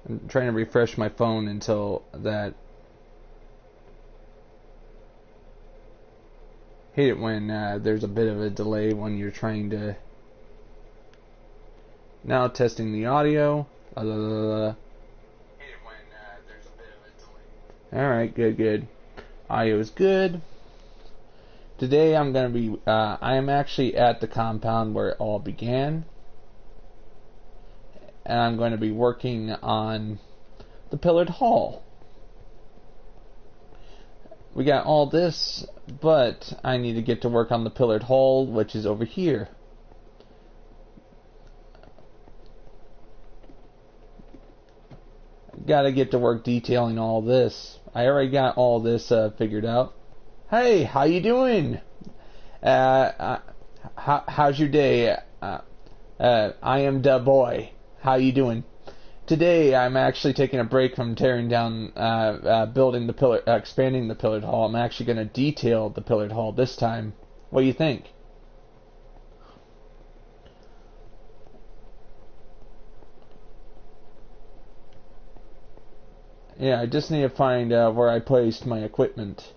I'm trying to refresh my phone until that. Hate it when there's a bit of a delay when you're trying to. Now testing the audio. Hate it when there's a bit of a delay. Alright, good. Audio is good. Today I'm going to be, I am actually at the compound where it all began. And I'm going to be working on the pillared hall. We got all this, but I need to get to work on the pillared hall, which is over here. Gotta get to work detailing all this. I already got all this figured out. Hey, how you doing? How's your day? I am Da Boy. How you doing? Today, I'm actually taking a break from tearing down, building the pillar, expanding the pillared hall. I'm actually going to detail the pillared hall this time. What do you think? Yeah, I just need to find where I placed my equipment.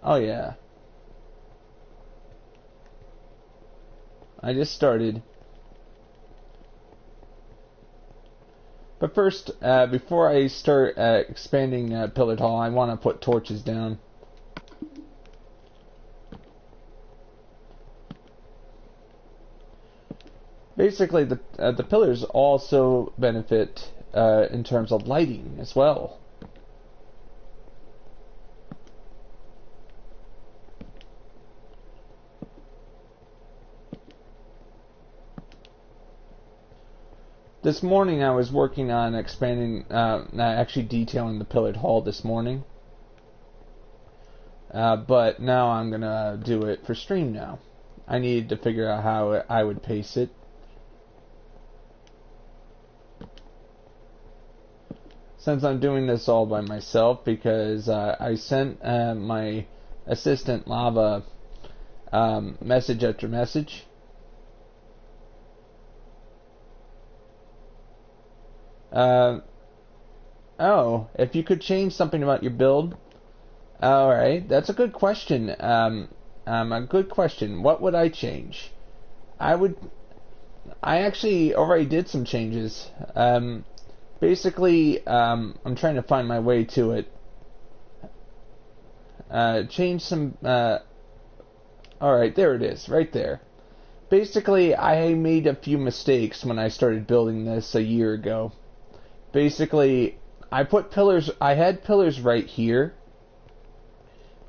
Oh yeah. I just started. But first, before I start expanding pillared hall, I want to put torches down. Basically, the pillars also benefit in terms of lighting as well. This morning I was working on expanding, actually detailing the pillared hall this morning. But now I'm going to do it for stream now. I needed to figure out how I would pace it. Since I'm doing this all by myself, because I sent my assistant Lava message after message. Oh, if you could change something about your build. Alright, that's a good question. A good question. What would I change? I actually already did some changes. Basically, I'm trying to find my way to it. Change some, alright, there it is, right there. Basically, I made a few mistakes when I started building this a year ago. Basically, I had pillars right here,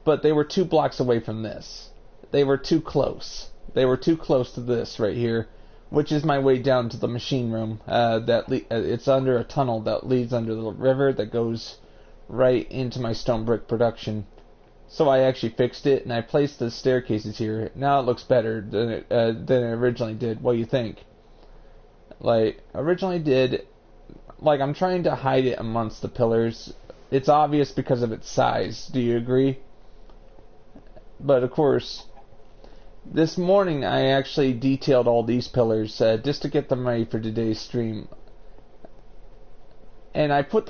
but they were 2 blocks away from this. They were too close. They were too close to this right here, which is my way down to the machine room. It's under a tunnel that leads under the river that goes right into my stone brick production. So I actually fixed it, and I placed the staircases here. Now it looks better than it originally did. What do you think? Like, originally did... Like, I'm trying to hide it amongst the pillars. It's obvious because of its size. Do you agree? But, of course, this morning I actually detailed all these pillars just to get them ready for today's stream. And I put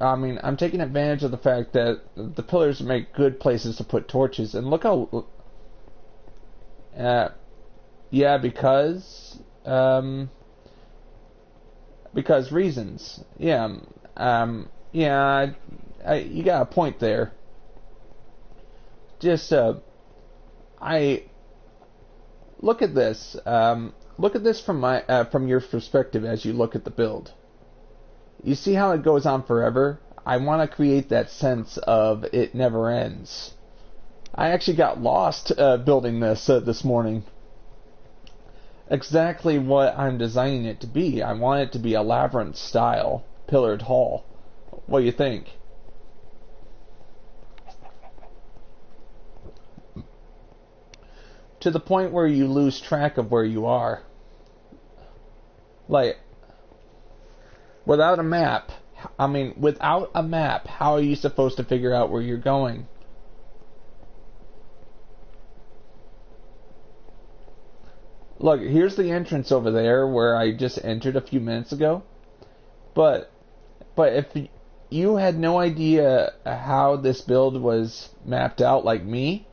I'm taking advantage of the fact that the pillars make good places to put torches. And look how... yeah, because reasons. Yeah, yeah, you got a point there. Just, I look at this. Look at this from your perspective as you look at the build. You see how it goes on forever? I want to create that sense of it never ends. I actually got lost building this morning. Exactly what I'm designing it to be. I want it to be a labyrinth style pillared hall. What do you think? To the point where you lose track of where you are. Like, without a map, how are you supposed to figure out where you're going? Look, here's the entrance over there where I just entered a few minutes ago. But But if you had no idea how this build was mapped out like me,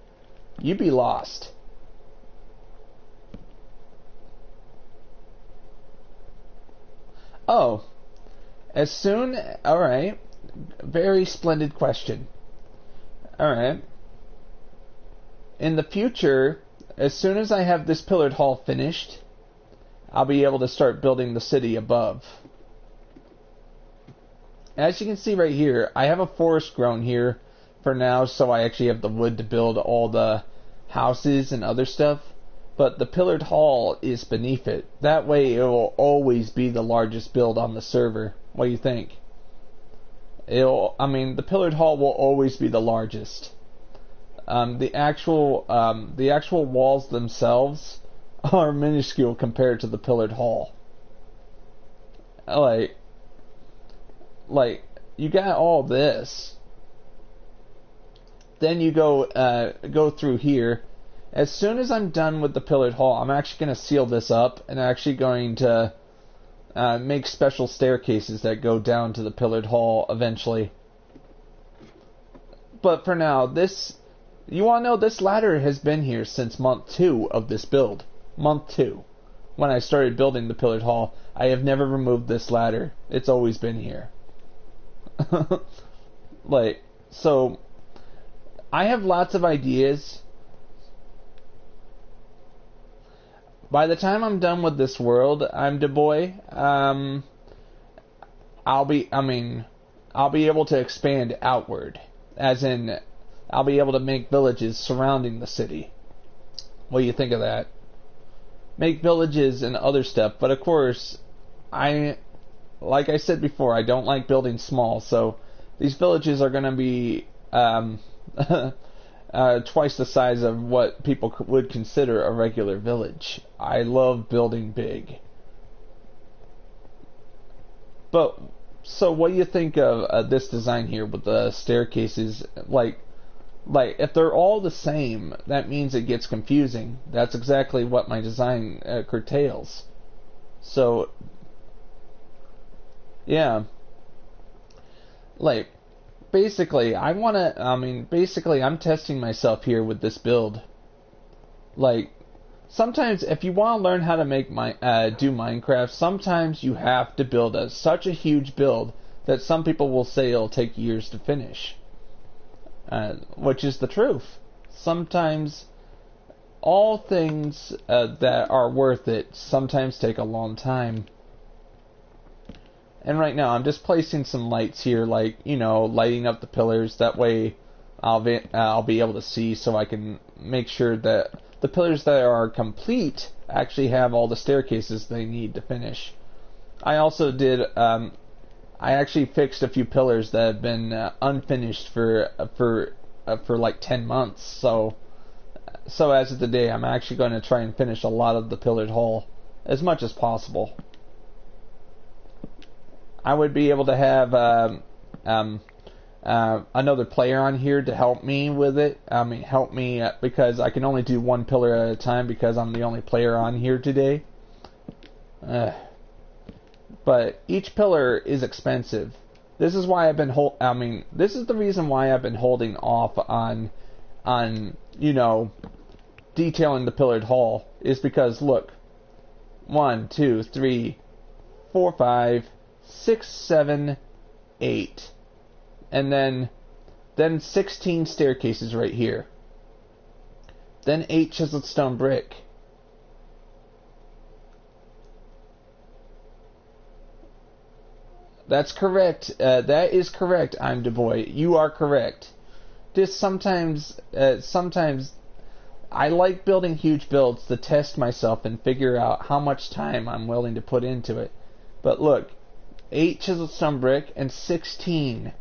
you'd be lost. Oh, alright, very splendid question. Alright. In the future, as soon as I have this pillared hall finished, I'll be able to start building the city above. As you can see right here, I have a forest grown here for now, so I actually have the wood to build all the houses and other stuff. But the pillared hall is beneath it. That way it will always be the largest build on the server. What do you think? The pillared hall will always be the largest. The actual walls themselves are minuscule compared to the pillared hall. Like you got all this. Then you go through here. As soon as I'm done with the pillared hall, I'm actually going to seal this up and actually going to make special staircases that go down to the pillared hall eventually. But for now, you want to know, this ladder has been here since month 2 of this build. Month 2. When I started building the pillared hall, I have never removed this ladder. It's always been here. So, I have lots of ideas. By the time I'm done with this world, I'll be able to expand outward. As in, I'll be able to make villages surrounding the city. What do you think of that? Make villages and other stuff, but of course, like I said before, I don't like building small, so these villages are going to be twice the size of what people would consider a regular village. I love building big. But, so what do you think of this design here with the staircases? Like, if they're all the same, that means it gets confusing. That's exactly what my design curtails. So, yeah. Basically, I'm testing myself here with this build. Sometimes if you want to learn how to make do Minecraft, sometimes you have to build such a huge build that some people will say it'll take years to finish. Which is the truth. Sometimes all things that are worth it sometimes take a long time. And right now I'm just placing some lights here, lighting up the pillars. That way I'll be able to see, so I can make sure that the pillars that are complete actually have all the staircases they need to finish. I also did I actually fixed a few pillars that have been unfinished for like 10 months. So as of today, I'm actually going to try and finish a lot of the pillared hall as much as possible. I would be able to have another player on here to help me with it. Because I can only do one pillar at a time because I'm the only player on here today. But each pillar is expensive. This is why this is the reason why I've been holding off on detailing the pillared hall, is because look, 1, 2, 3, 4, 5, 6, 7, 8, and then 16 staircases right here. Then 8 chiseled stone brick. That's correct. That is correct, I'm the boy. You are correct. Just sometimes I like building huge builds to test myself and figure out how much time I'm willing to put into it. But look, 8 chiseled stone brick and 16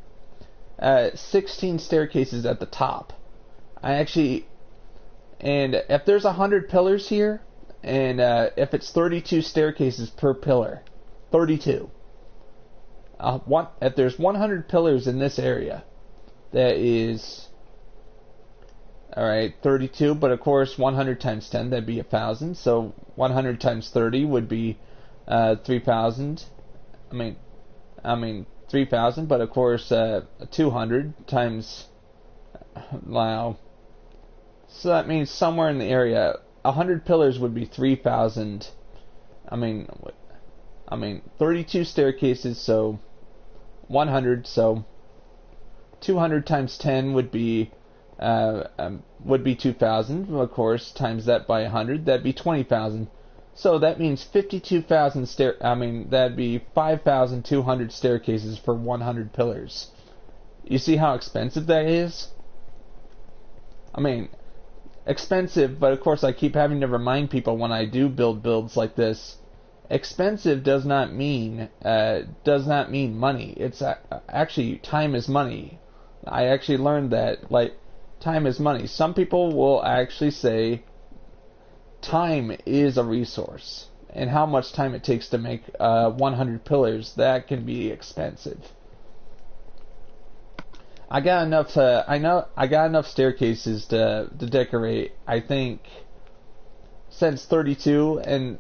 staircases at the top. And if there's 100 pillars here, and if it's 32 staircases per pillar, 32. If there's 100 pillars in this area, that is, alright, 32, but of course 100 times 10, that'd be 1,000, so 100 times 30 would be 3,000, 3,000, but of course 200 times, wow. So that means somewhere in the area, 100 pillars would be 3,000. 32 staircases, so 100. So 200 times 10 would be 2,000. Of course, times that by 100, that'd be 20,000. So that means 52,000 that'd be 5,200 staircases for 100 pillars. You see how expensive that is? Expensive, but of course I keep having to remind people when I do builds like this. Expensive does not mean money. It's actually time is money. I actually learned that, time is money. Some people will actually say time is a resource, and how much time it takes to make 100 pillars, that can be expensive. I got enough staircases to decorate, I think, since 32, and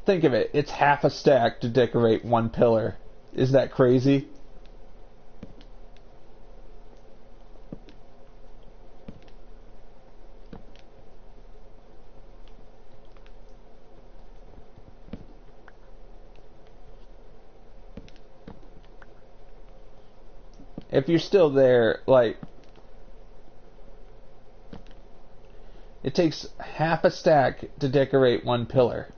think of it, it's half a stack to decorate one pillar. Is that crazy? If you're still there, it takes half a stack to decorate one pillar.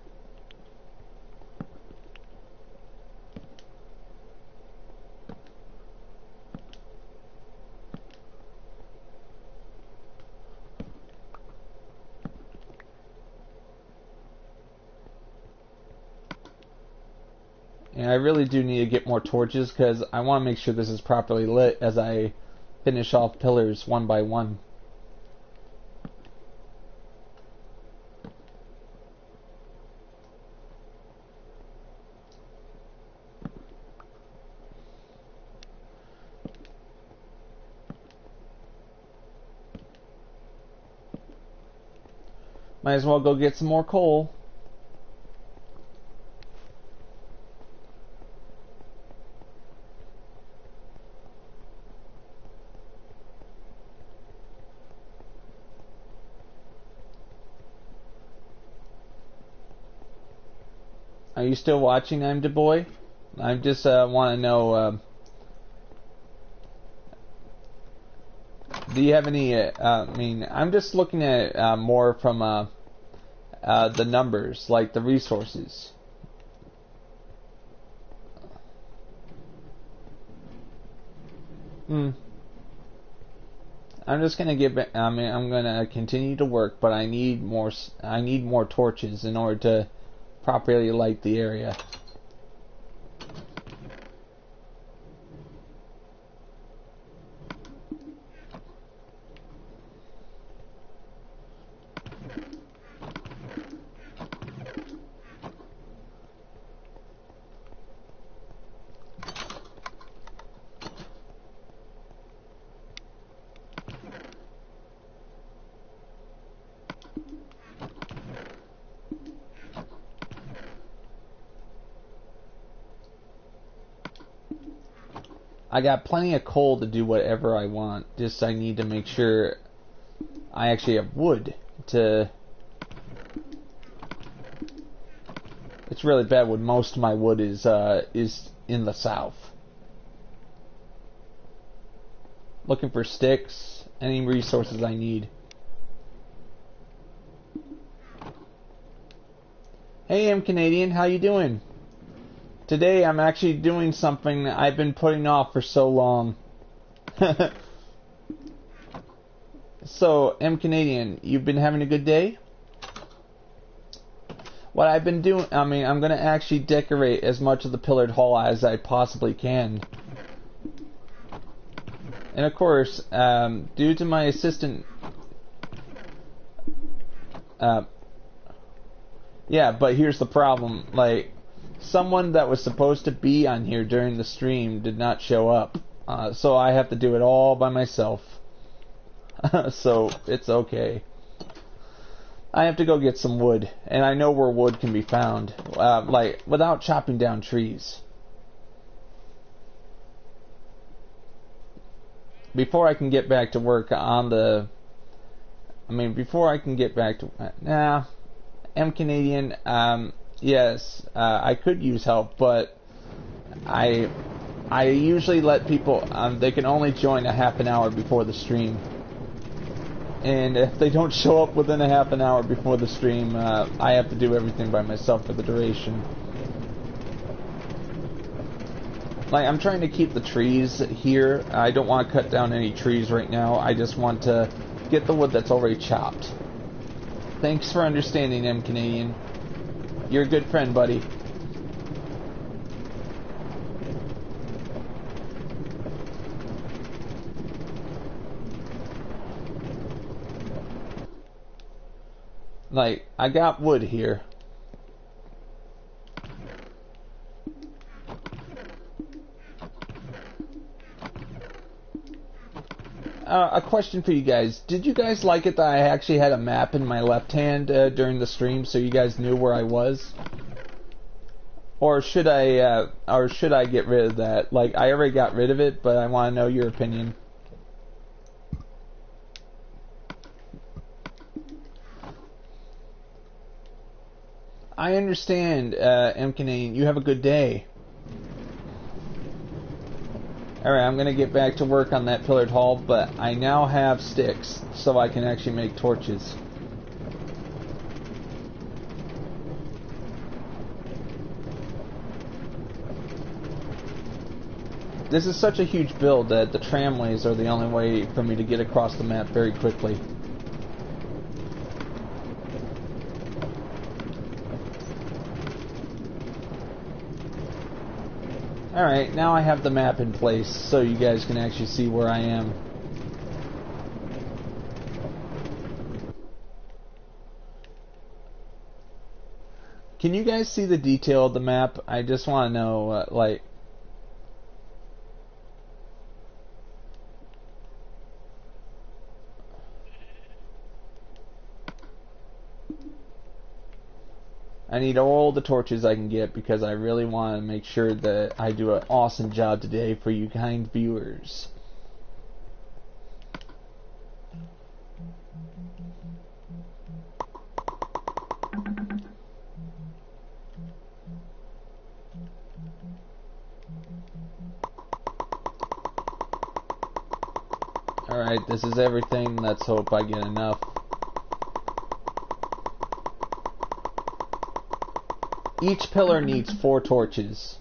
And I really do need to get more torches because I want to make sure this is properly lit as I finish off pillars one by one. Might as well go get some more coal. Are you still watching, I'm the boy? I just want to know, do you have any, I'm just looking at more from the numbers, like the resources. I'm just gonna I'm gonna continue to work, but I need more torches in order to properly light the area. I got plenty of coal to do whatever I want. Just I need to make sure I actually have wood to... It's really bad when most of my wood is in the south. Looking for sticks, any resources I need. Hey, I'm Canadian. How you doing? Today I'm actually doing something that I've been putting off for so long. So, M Canadian, you've been having a good day? What I've been doing, I'm going to actually decorate as much of the pillared hall as I possibly can. And of course, due to my assistant... yeah, but here's the problem, someone that was supposed to be on here during the stream did not show up. So I have to do it all by myself. So it's okay. I have to go get some wood. And I know where wood can be found. Without chopping down trees. before I can get back to work on the... before I can get back to... M Canadian, yes, I could use help, but I usually let people... they can only join a half an hour before the stream. And if they don't show up within a half an hour before the stream, I have to do everything by myself for the duration. Like, I'm trying to keep the trees here. I don't want to cut down any trees right now. I just want to get the wood that's already chopped. Thanks for understanding, M Canadian. You're a good friend, buddy. Like, I got wood here. A question for you guys. Did you guys like it that I actually had a map in my left hand during the stream so you guys knew where I was? Or should I get rid of that? Like, I already got rid of it, but I want to know your opinion. I understand, M. Canadian. You have a good day. Alright, I'm going to get back to work on that pillared hall, but I now have sticks, so I can actually make torches. This is such a huge build that the tramways are the only way for me to get across the map very quickly. Alright, now I have the map in place so you guys can actually see where I am. Can you guys see the detail of the map? I just want to know, like... I need all the torches I can get because I really want to make sure that I do an awesome job today for you kind viewers. Alright, this is everything. Let's hope I get enough. Each pillar needs 4 torches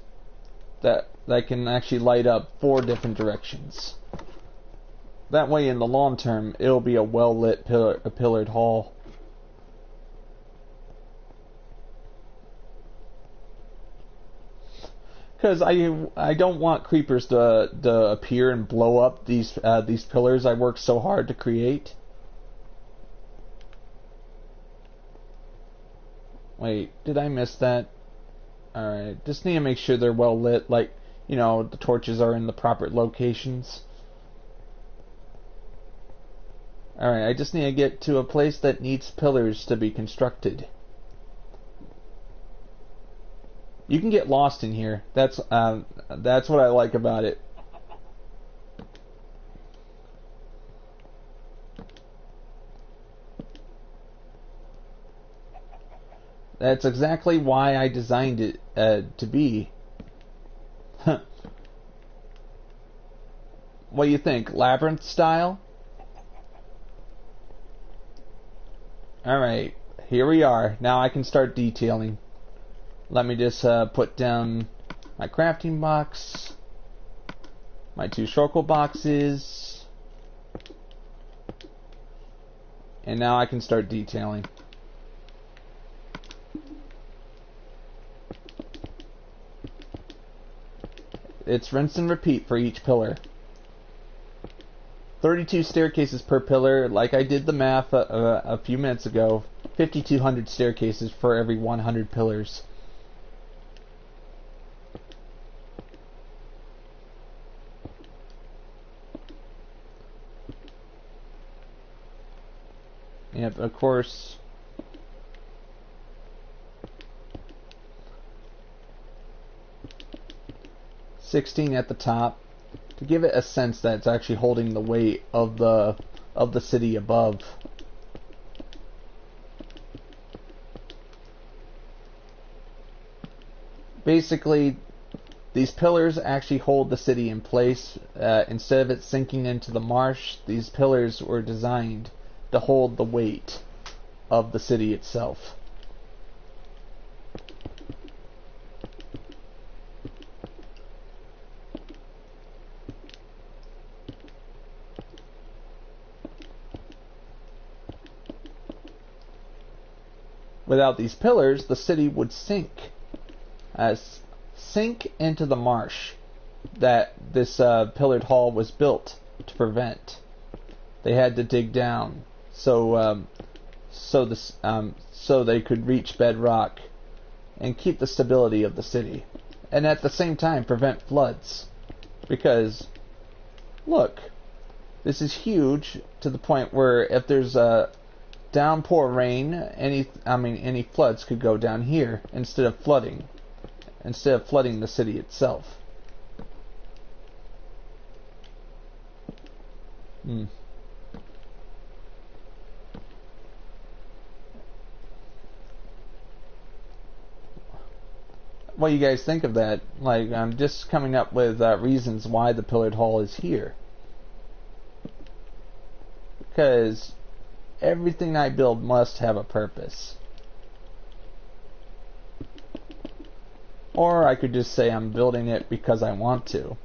that can actually light up 4 different directions. That way, in the long term, it'll be a well-lit pillared hall. Because I don't want creepers to appear and blow up these pillars I worked so hard to create. Wait, did I miss that? Alright, just need to make sure they're well lit, like, you know, the torches are in the proper locations. Alright, I just need to get to a place that needs pillars to be constructed. You can get lost in here. That's what I like about it. That's exactly why I designed it to be. What do you think? Labyrinth style? Alright, here we are. Now I can start detailing. Let me just put down my crafting box, my 2 shulker boxes, and now I can start detailing. It's rinse and repeat for each pillar. 32 staircases per pillar, like I did the math a few minutes ago. 5,200 staircases for every 100 pillars. And of course, $16 at the top. to give it a sense that it's actually holding the weight of the city above. Basically, these pillars actually hold the city in place. Instead of it sinking into the marsh, these pillars were designed to hold the weight of the city itself. Without these pillars, the city would sink into the marsh that this pillared hall was built to prevent. They had to dig down so they could reach bedrock and keep the stability of the city, and at the same time prevent floods. Because look, this is huge to the point where if there's a downpour rain, any floods could go down here instead of flooding the city itself. What do you guys think of that? Like, I'm just coming up with reasons why the pillared hall is here. Because everything I build must have a purpose. Or I could just say I'm building it because I want to.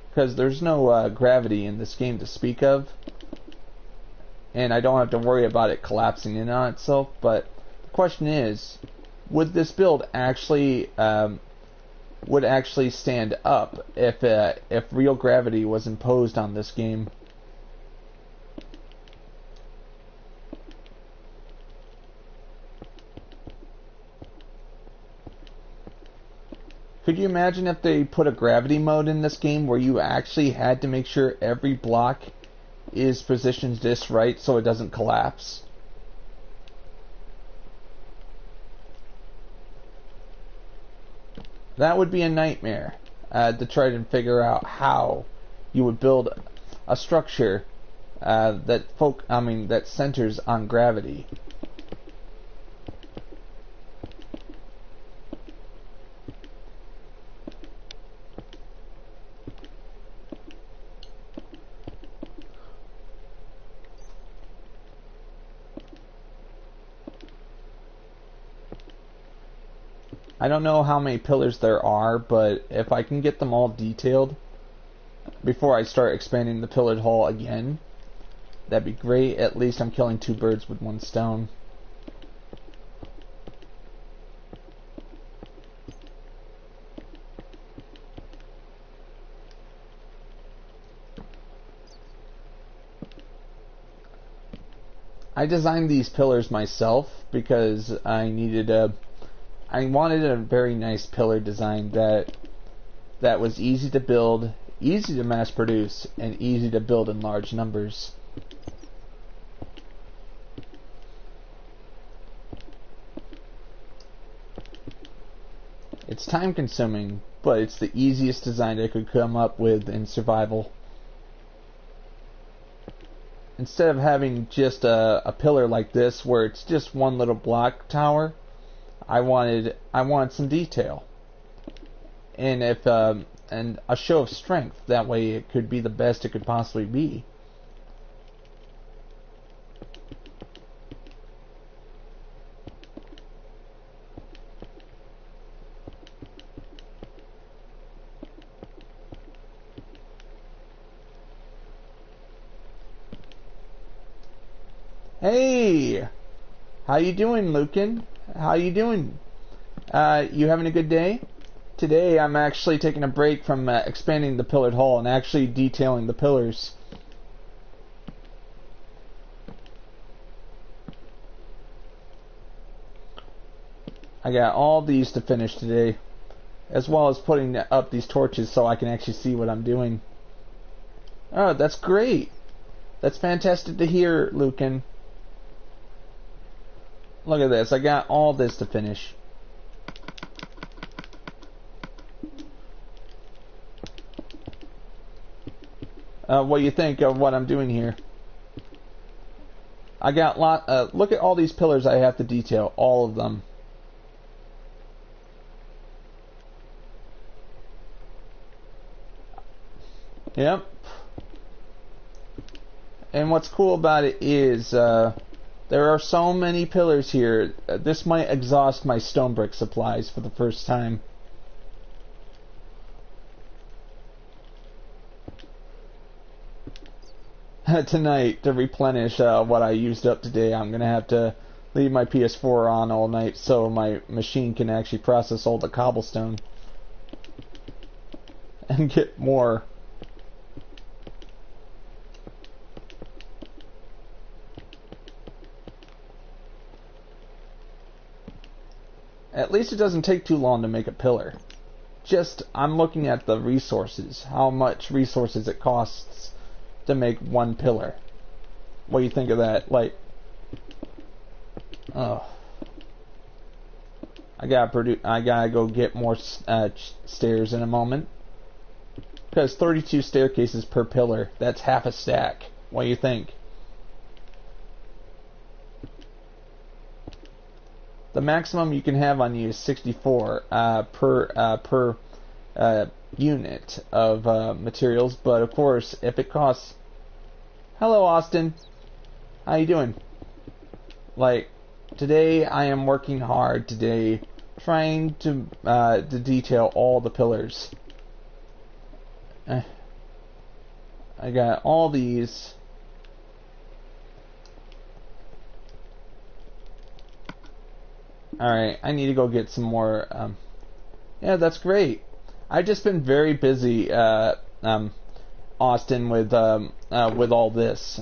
Because there's no gravity in this game to speak of. And I don't have to worry about it collapsing in on itself. But the question is, would this build actually stand up if real gravity was imposed on this game? Could you imagine if they put a gravity mode in this game where you actually had to make sure every block is positioned just right so it doesn't collapse? That would be a nightmare to try to figure out how you would build a structure that centers on gravity. I don't know how many pillars there are, but if I can get them all detailed before I start expanding the pillared hall again, that'd be great. At least I'm killing two birds with one stone. I designed these pillars myself because I wanted a very nice pillar design that was easy to build, easy to mass produce, and easy to build in large numbers. It's time consuming, but it's the easiest design I could come up with in survival. Instead of having just a pillar like this where it's just one little block tower, I wanted some detail, and and a show of strength. That way, it could be the best it could possibly be. Hey, how you doing, Lucan? How you doing? You having a good day? Today I'm actually taking a break from expanding the pillared hall and actually detailing the pillars. I got all these to finish today, as well as putting up these torches so I can actually see what I'm doing. Oh, that's great. That's fantastic to hear, Lucan. Look at this. I got all this to finish. what do you think of what I'm doing here? I got look at all these pillars I have to detail, all of them. Yep. And what's cool about it is there are so many pillars here. This might exhaust my stone brick supplies for the first time. Tonight, to replenish what I used up today, I'm going to have to leave my PS4 on all night so my machine can actually process all the cobblestone and get more. At least it doesn't take too long to make a pillar. Just, I'm looking at the resources, how much resources it costs to make one pillar. What do you think of that? Like, oh, I gotta go get more stairs in a moment. Because 32 staircases per pillar, that's half a stack. What do you think? The maximum you can have on you is 64 per unit of materials, but of course, if it costs... Hello, Austin. How you doing? Like, today I am working hard today, trying to detail all the pillars. I got all these. Alright, I need to go get some more, yeah, that's great. I've just been very busy, Austin, with all this.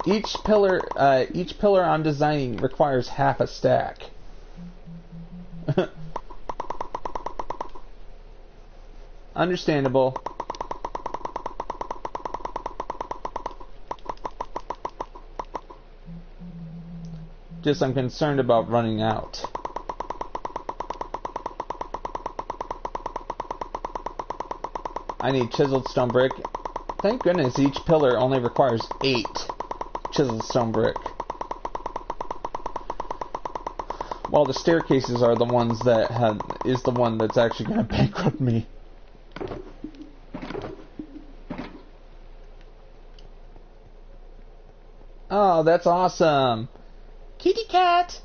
Each pillar I'm designing requires half a stack. Understandable. Just I'm concerned about running out. I need chiseled stone brick. Thank goodness each pillar only requires 8 chiseled stone brick. Well, the staircases are the ones that is the one that's actually going to bankrupt me. Oh, that's awesome. Kitty cat.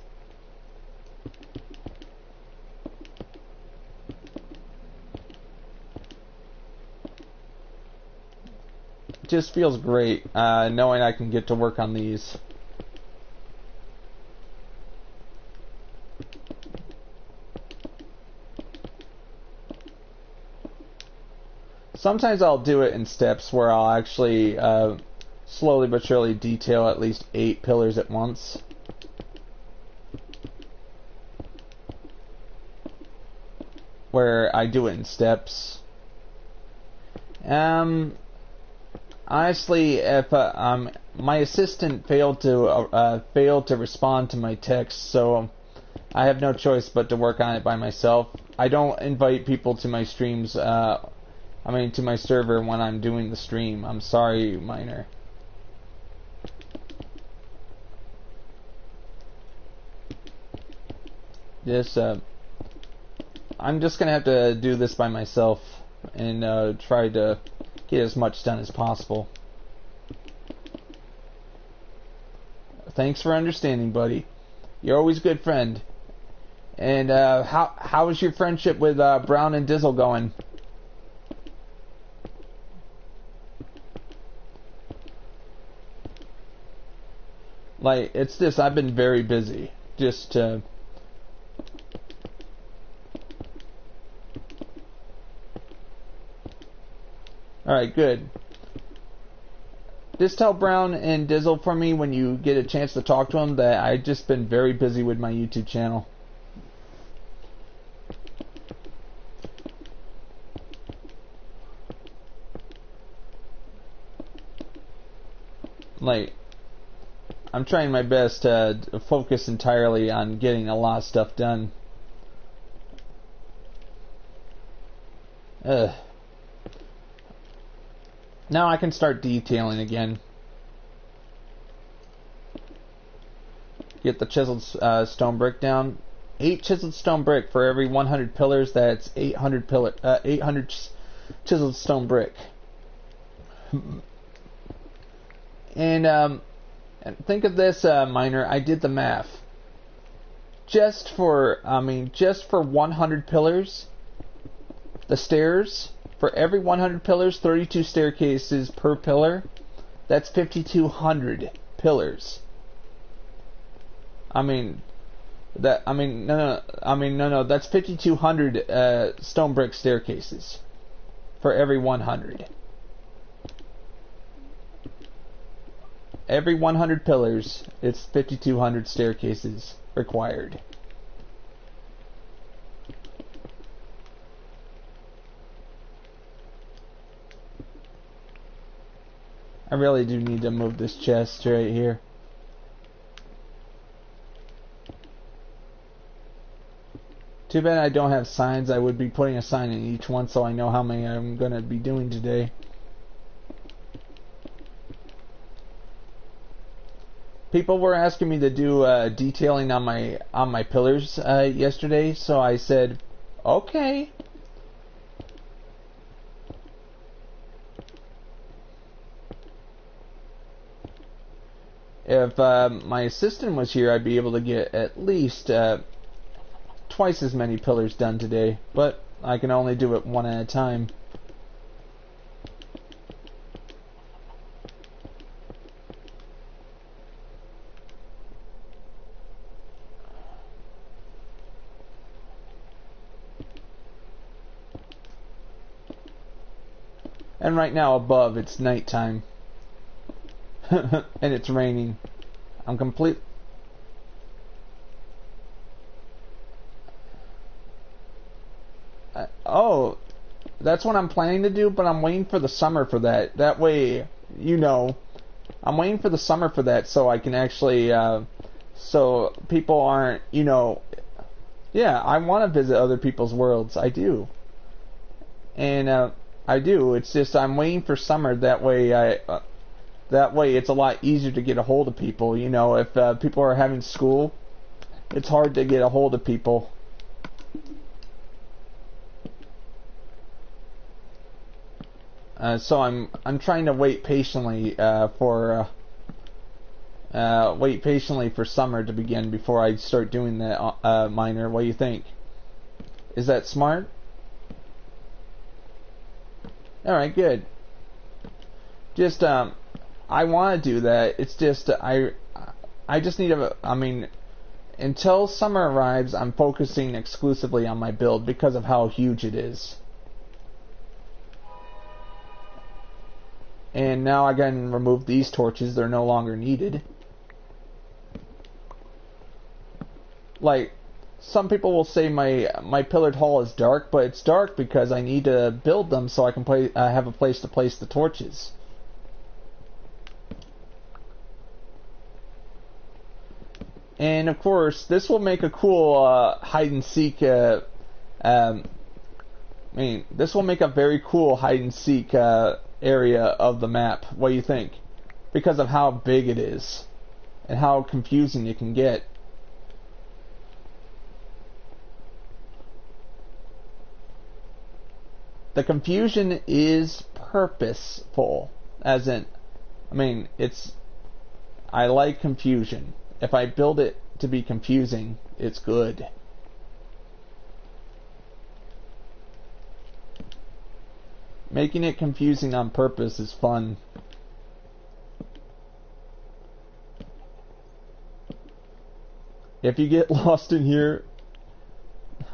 Just feels great knowing I can get to work on these. Sometimes I'll do it in steps where I'll actually slowly but surely detail at least 8 pillars at once. Where I do it in steps. Honestly, if my assistant failed to respond to my text, so I have no choice but to work on it by myself. I don't invite people to my streams. To my server when I'm doing the stream. I'm sorry, Miner. I'm just gonna have to do this by myself and try to get as much done as possible. Thanks for understanding, buddy. You're always a good friend. And how is your friendship with Brown and Dizzle going? Like, it's this, I've been very busy. Just to... Alright, good. Just tell Brown and Dizzle for me when you get a chance to talk to them that I've just been very busy with my YouTube channel. like, I'm trying my best to focus entirely on getting a lot of stuff done. Ugh. Now I can start detailing again. Get the chiseled stone brick down. 8 chiseled stone brick for every 100 pillars. That's 800 chiseled stone brick. And think of this, miner. I did the math. Just for 100 pillars, the stairs, for every 100 pillars, 32 staircases per pillar. That's 5,200 pillars. No, that's 5,200 stone brick staircases for every 100. Every 100 pillars, it's 5,200 staircases required. I really do need to move this chest right here. Too bad I don't have signs. I would be putting a sign in each one so I know how many I'm going to be doing today. People were asking me to do detailing on my pillars yesterday, so I said, okay. If my assistant was here, I'd be able to get at least twice as many pillars done today, but I can only do it one at a time. And right now above it's nighttime. And it's raining. I'm complete. Oh, that's what I'm planning to do, but I'm waiting for the summer for that. That way, I'm waiting for the summer for that so I can actually, so people aren't, yeah, I want to visit other people's worlds. I do. And, I do. It's just I'm waiting for summer. That way it's a lot easier to get a hold of people. If people are having school, it's hard to get a hold of people. So I'm trying to wait patiently for summer to begin before I start doing that miner. What do you think? Is that smart? All right, good. Just I want to do that. It's just I just need until summer arrives, I'm focusing exclusively on my build because of how huge it is. And now I can remove these torches. They're no longer needed. Like, some people will say my pillared hall is dark, but it's dark because I need to build them so I can have a place to place the torches. And of course, this will make a cool hide and seek. This will make a very cool hide and seek area of the map. What do you think? Because of how big it is and how confusing it can get. The confusion is purposeful, as in, I like confusion. If I build it to be confusing, it's good. Making it confusing on purpose is fun. If you get lost in here,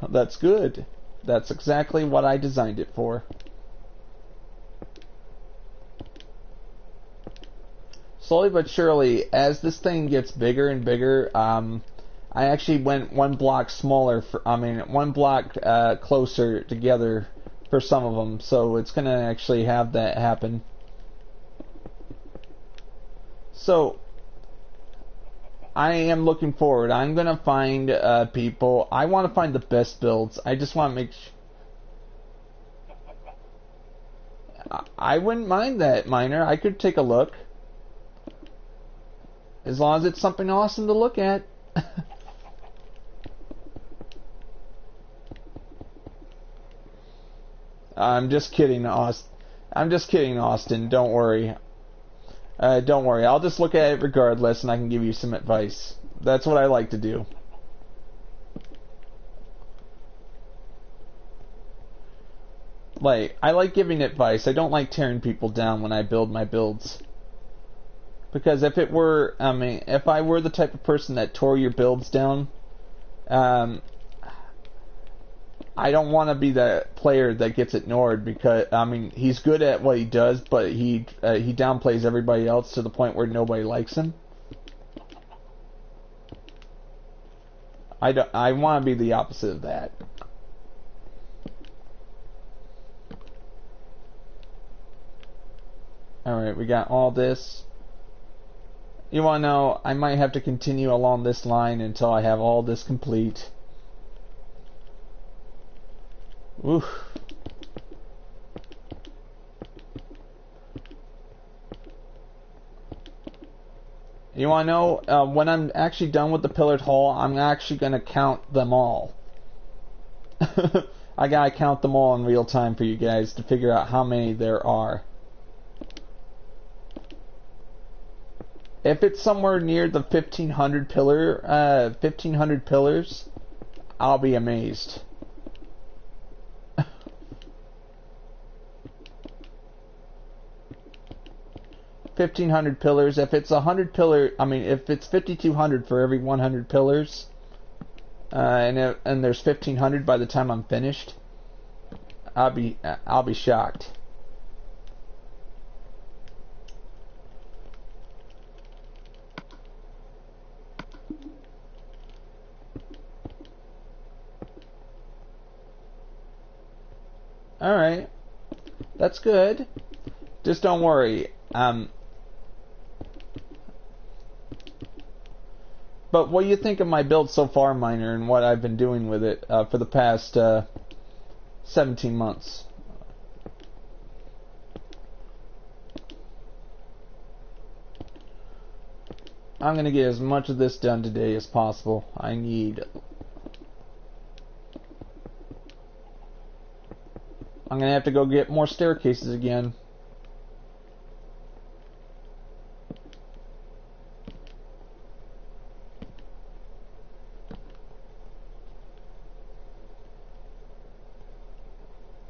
that's good. That's exactly what I designed it for. Slowly but surely, as this thing gets bigger and bigger, I actually went one block smaller. One block closer together for some of them. So it's gonna actually have that happen. So I am looking forward. I'm gonna find people. I want to find the best builds. I just want to make. I wouldn't mind that, Miner. I could take a look, as long as it's something awesome to look at. I'm just kidding, Austin. I'm just kidding, Austin. Don't worry. Don't worry. I'll just look at it regardless, and I can give you some advice. That's what I like to do. Like, I like giving advice. I don't like tearing people down when I build my builds. Because if it were, I mean, if I were the type of person that tore your builds down, I don't want to be the player that gets ignored, because I mean, he's good at what he does, but he downplays everybody else to the point where nobody likes him. I want to be the opposite of that. Alright, we got all this. You want to know, I might have to continue along this line until I have all this complete. Oof. You want to know, when I'm actually done with the pillared hall, I'm actually going to count them all. I gotta count them all in real time for you guys to figure out how many there are. If it's somewhere near the 1500 pillars, I'll be amazed. 1500 pillars. If it's 100 pillar, I mean, if it's 5200 for every 100 pillars, and there's 1500 by the time I'm finished, I'll be shocked. All right, that's good. Just don't worry. But what do you think of my build so far, Miner, and what I've been doing with it for the past 17 months? I'm going to get as much of this done today as possible. I'm going to have to go get more staircases again.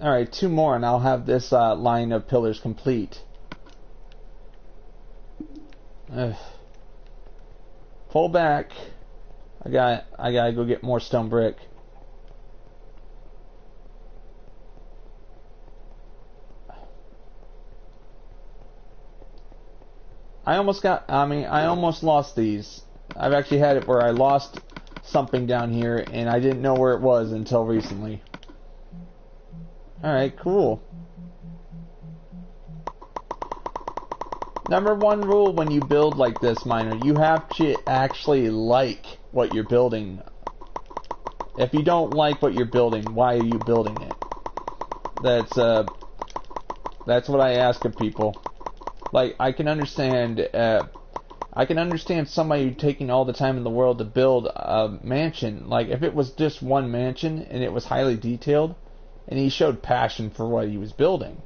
Alright, 2 more and I'll have this line of pillars complete. Ugh. Pull back. I gotta go get more stone brick. I almost lost these. I've actually had it where I lost something down here and I didn't know where it was until recently. Alright, cool. Number 1 rule when you build like this, Miner, you have to actually like what you're building. If you don't like what you're building, why are you building it? That's what I ask of people. Like, I can understand somebody taking all the time in the world to build a mansion. Like, if it was just one mansion and it was highly detailed, and he showed passion for what he was building,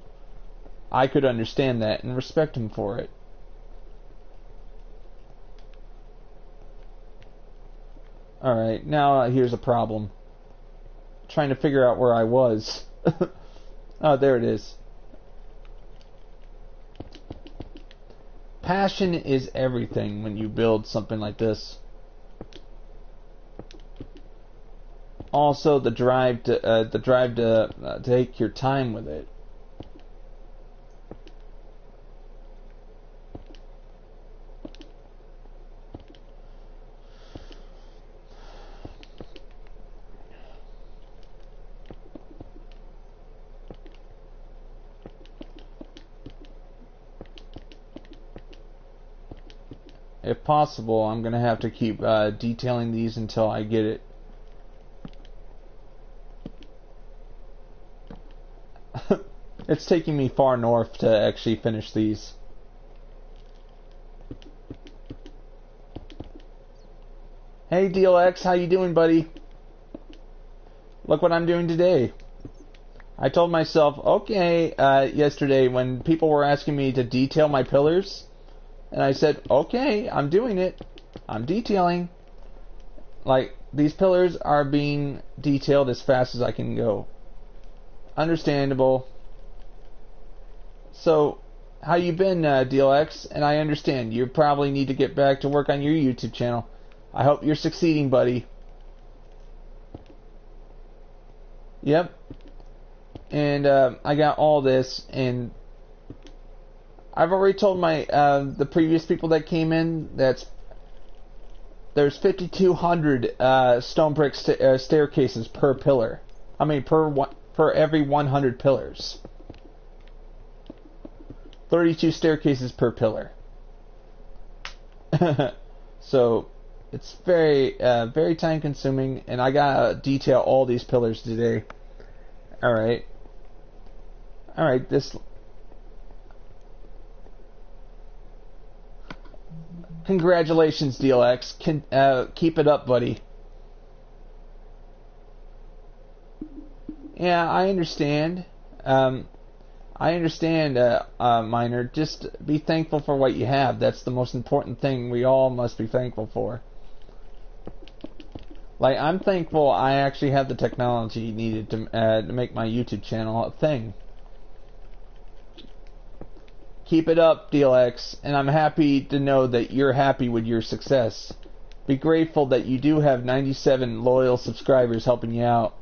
I could understand that and respect him for it. Alright, now here's a problem. Trying to figure out where I was. Oh, there it is. Passion is everything when you build something like this. Also, the drive to take your time with it. if possible, I'm going to have to keep detailing these until I get it. It's taking me far north to actually finish these. Hey DLX, how you doing, buddy? Look what I'm doing today. I told myself, okay, yesterday when people were asking me to detail my pillars, and I said, okay, I'm doing it. I'm detailing. Like, these pillars are being detailed as fast as I can go. Understandable. So, how you been, DLX? And I understand, you probably need to get back to work on your YouTube channel. I hope you're succeeding, buddy. Yep. And I got all this, and I've already told my the previous people that came in there's 5,200 stone brick staircases per pillar. I mean per every 100 pillars. 32 staircases per pillar. So it's very very time consuming, and I gotta detail all these pillars today. All right. This. Congratulations, DLX. Keep it up, buddy. Yeah, I understand. Miner. Just be thankful for what you have. That's the most important thing we all must be thankful for. Like, I'm thankful I actually have the technology needed to make my YouTube channel a thing. Keep it up, DLX, and I'm happy to know that you're happy with your success. Be grateful that you do have 97 loyal subscribers helping you out.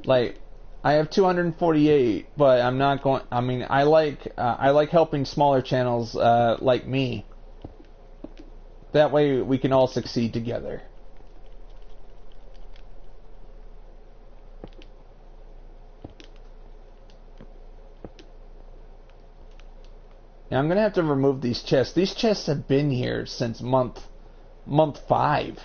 Like, I have 248, but I'm not going. I mean, I like helping smaller channels like me. That way we can all succeed together. Now I'm gonna have to remove these chests. These chests have been here since month 5.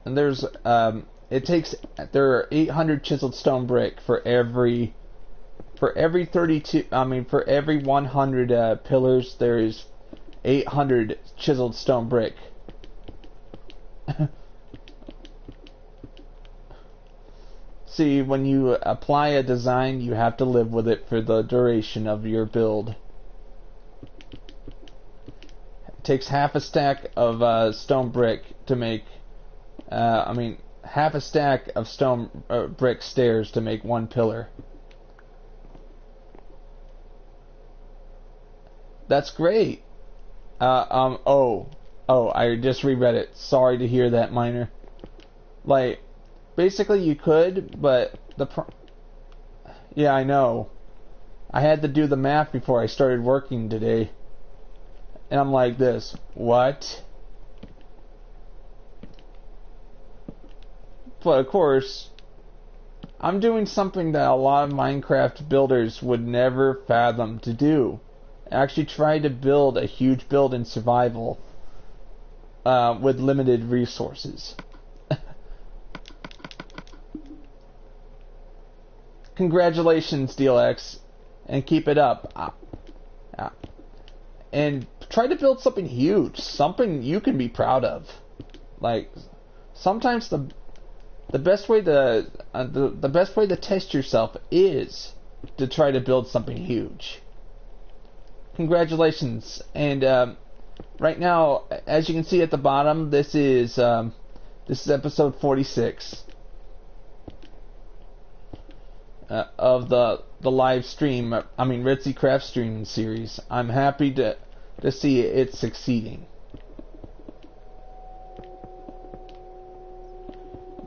And there's there are 800 chiseled stone brick for every 32. I mean, for every 100 pillars, there is 800 chiseled stone brick. See, when you apply a design, you have to live with it for the duration of your build. It takes half a stack of stone brick to make. Half a stack of stone brick stairs to make one pillar. That's great. I just reread it. Sorry to hear that, Miner. Like, basically you could, but yeah, I know. I had to do the math before I started working today. And I'm like this, what? But of course, I'm doing something that a lot of Minecraft builders would never fathom to do. Actually try to build a huge build in survival with limited resources. Congratulations, DLX, and keep it up. And try to build something huge, something you can be proud of. Like, sometimes the best way to test yourself is to try to build something huge. Congratulations, and right now, as you can see at the bottom, this is episode 46 of the live stream. I mean, REDSEACRAFT streaming series. I'm happy to see it succeeding.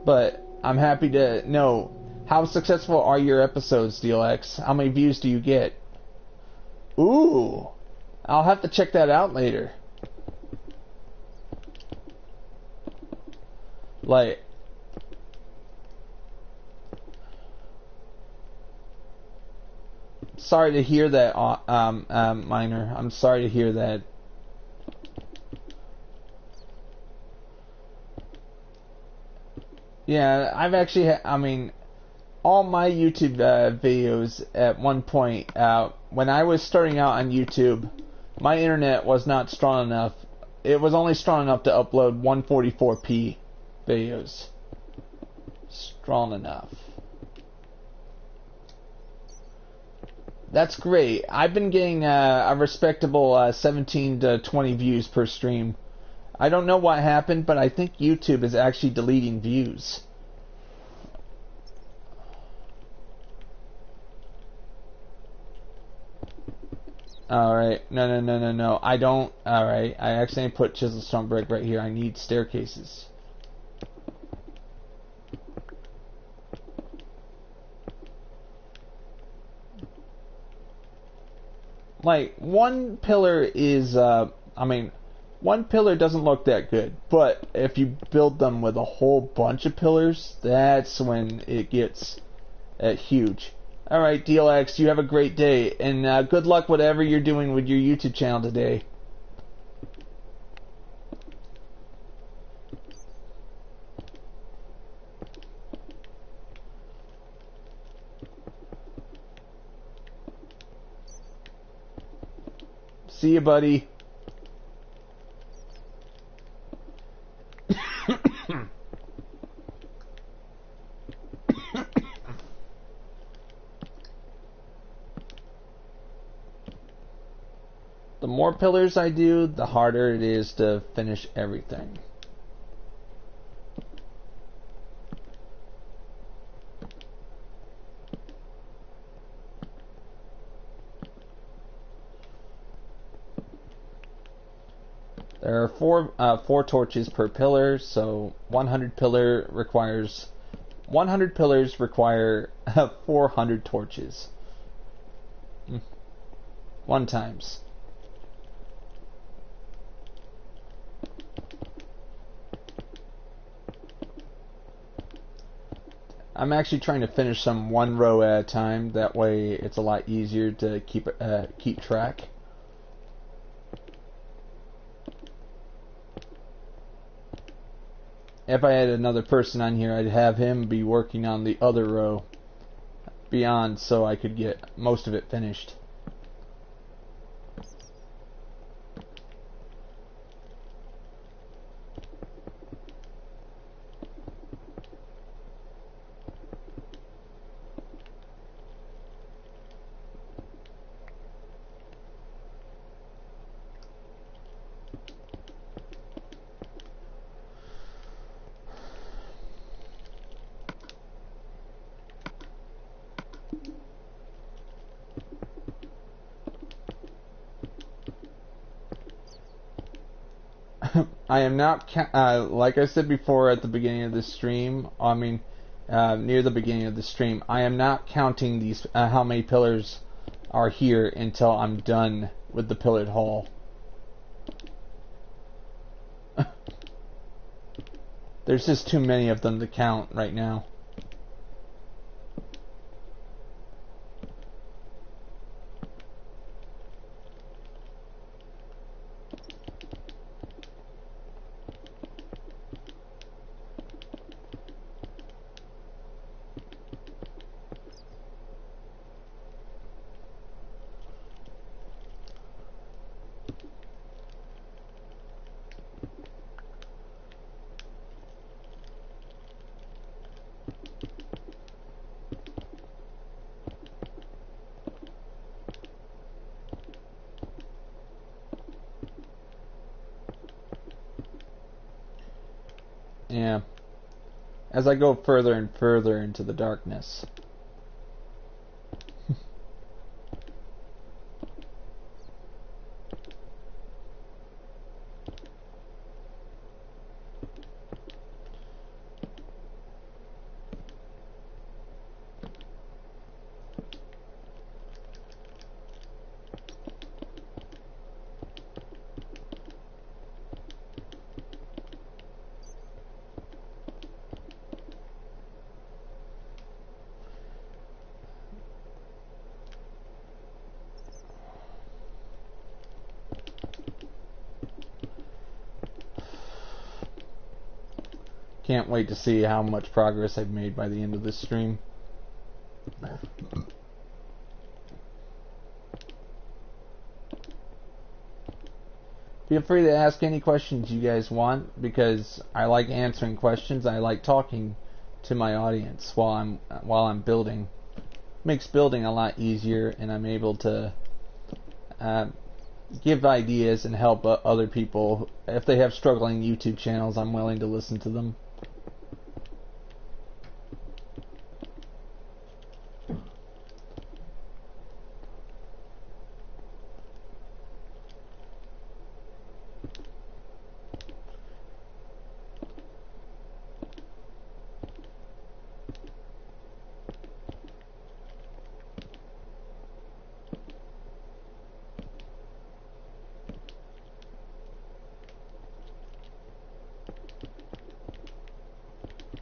But I'm happy to know, how successful are your episodes, DLX? How many views do you get? Ooh, I'll have to check that out later. Like, sorry to hear that, Miner. I'm sorry to hear that. Yeah, I've actually, I mean, all my YouTube videos at one point, when I was starting out on YouTube, my internet was not strong enough. It was only strong enough to upload 144p videos. Strong enough. That's great. I've been getting a respectable 17 to 20 views per stream. I don't know what happened, but I think YouTube is actually deleting views. Alright, no. I don't. Alright, I accidentally put chisel stone brick right here. I need staircases. Like, one pillar is, one pillar doesn't look that good, but if you build them with a whole bunch of pillars, that's when it gets huge. Alright, DLX, you have a great day, and good luck whatever you're doing with your YouTube channel today. See you, buddy. The more pillars I do, the harder it is to finish everything. There are four torches per pillar, so 100 pillars require 400 torches. 1 times. I'm actually trying to finish some 1 row at a time. That way, it's a lot easier to keep track. If I had another person on here, I'd have him be working on the other row beyond, so I could get most of it finished. I am not, like I said before at the beginning of the stream, near the beginning of the stream, I am not counting these, how many pillars are here until I'm done with the pillared hall. There's just too many of them to count right now. Yeah. As I go further and further into the darkness. Can't wait to see how much progress I've made by the end of this stream. Feel free to ask any questions you guys want, because I like answering questions. I like talking to my audience while I'm building. Makes building a lot easier, and I'm able to give ideas and help other people. If they have struggling YouTube channels, I'm willing to listen to them.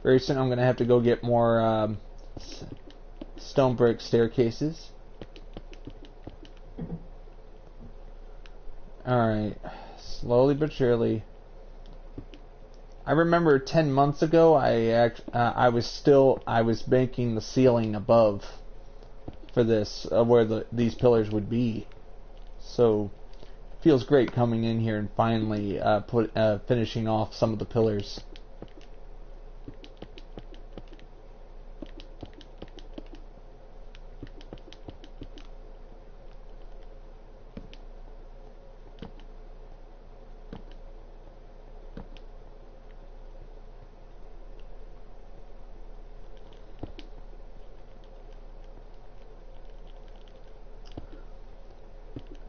Very soon I'm going to have to go get more stone brick staircases. Alright, slowly but surely. I remember 10 months ago I was making the ceiling above for this, where these pillars would be. So it feels great coming in here and finally finishing off some of the pillars.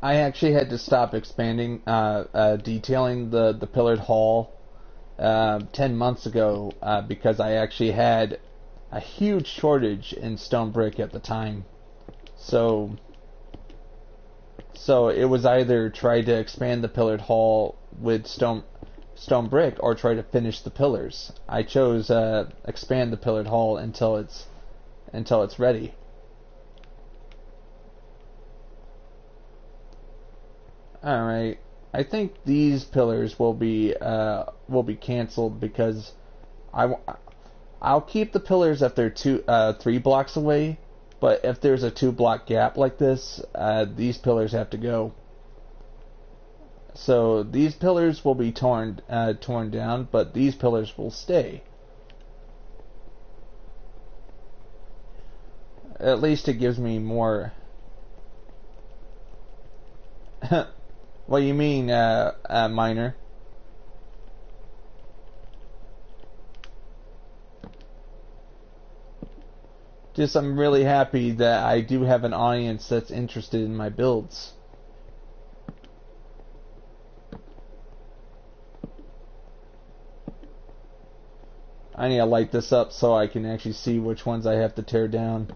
I actually had to stop expanding, detailing the pillared hall 10 months ago because I actually had a huge shortage in stone brick at the time. So it was either try to expand the pillared hall with stone brick or try to finish the pillars. I chose expand the pillared hall until it's ready. Alright, I think these pillars will be canceled because I'll keep the pillars if they're 3 blocks away, but if there's a 2-block gap like this, these pillars have to go. So these pillars will be torn down, but these pillars will stay. At least it gives me more. What do you mean, Miner? Just I'm really happy that I do have an audience that's interested in my builds. I need to light this up so I can actually see which ones I have to tear down.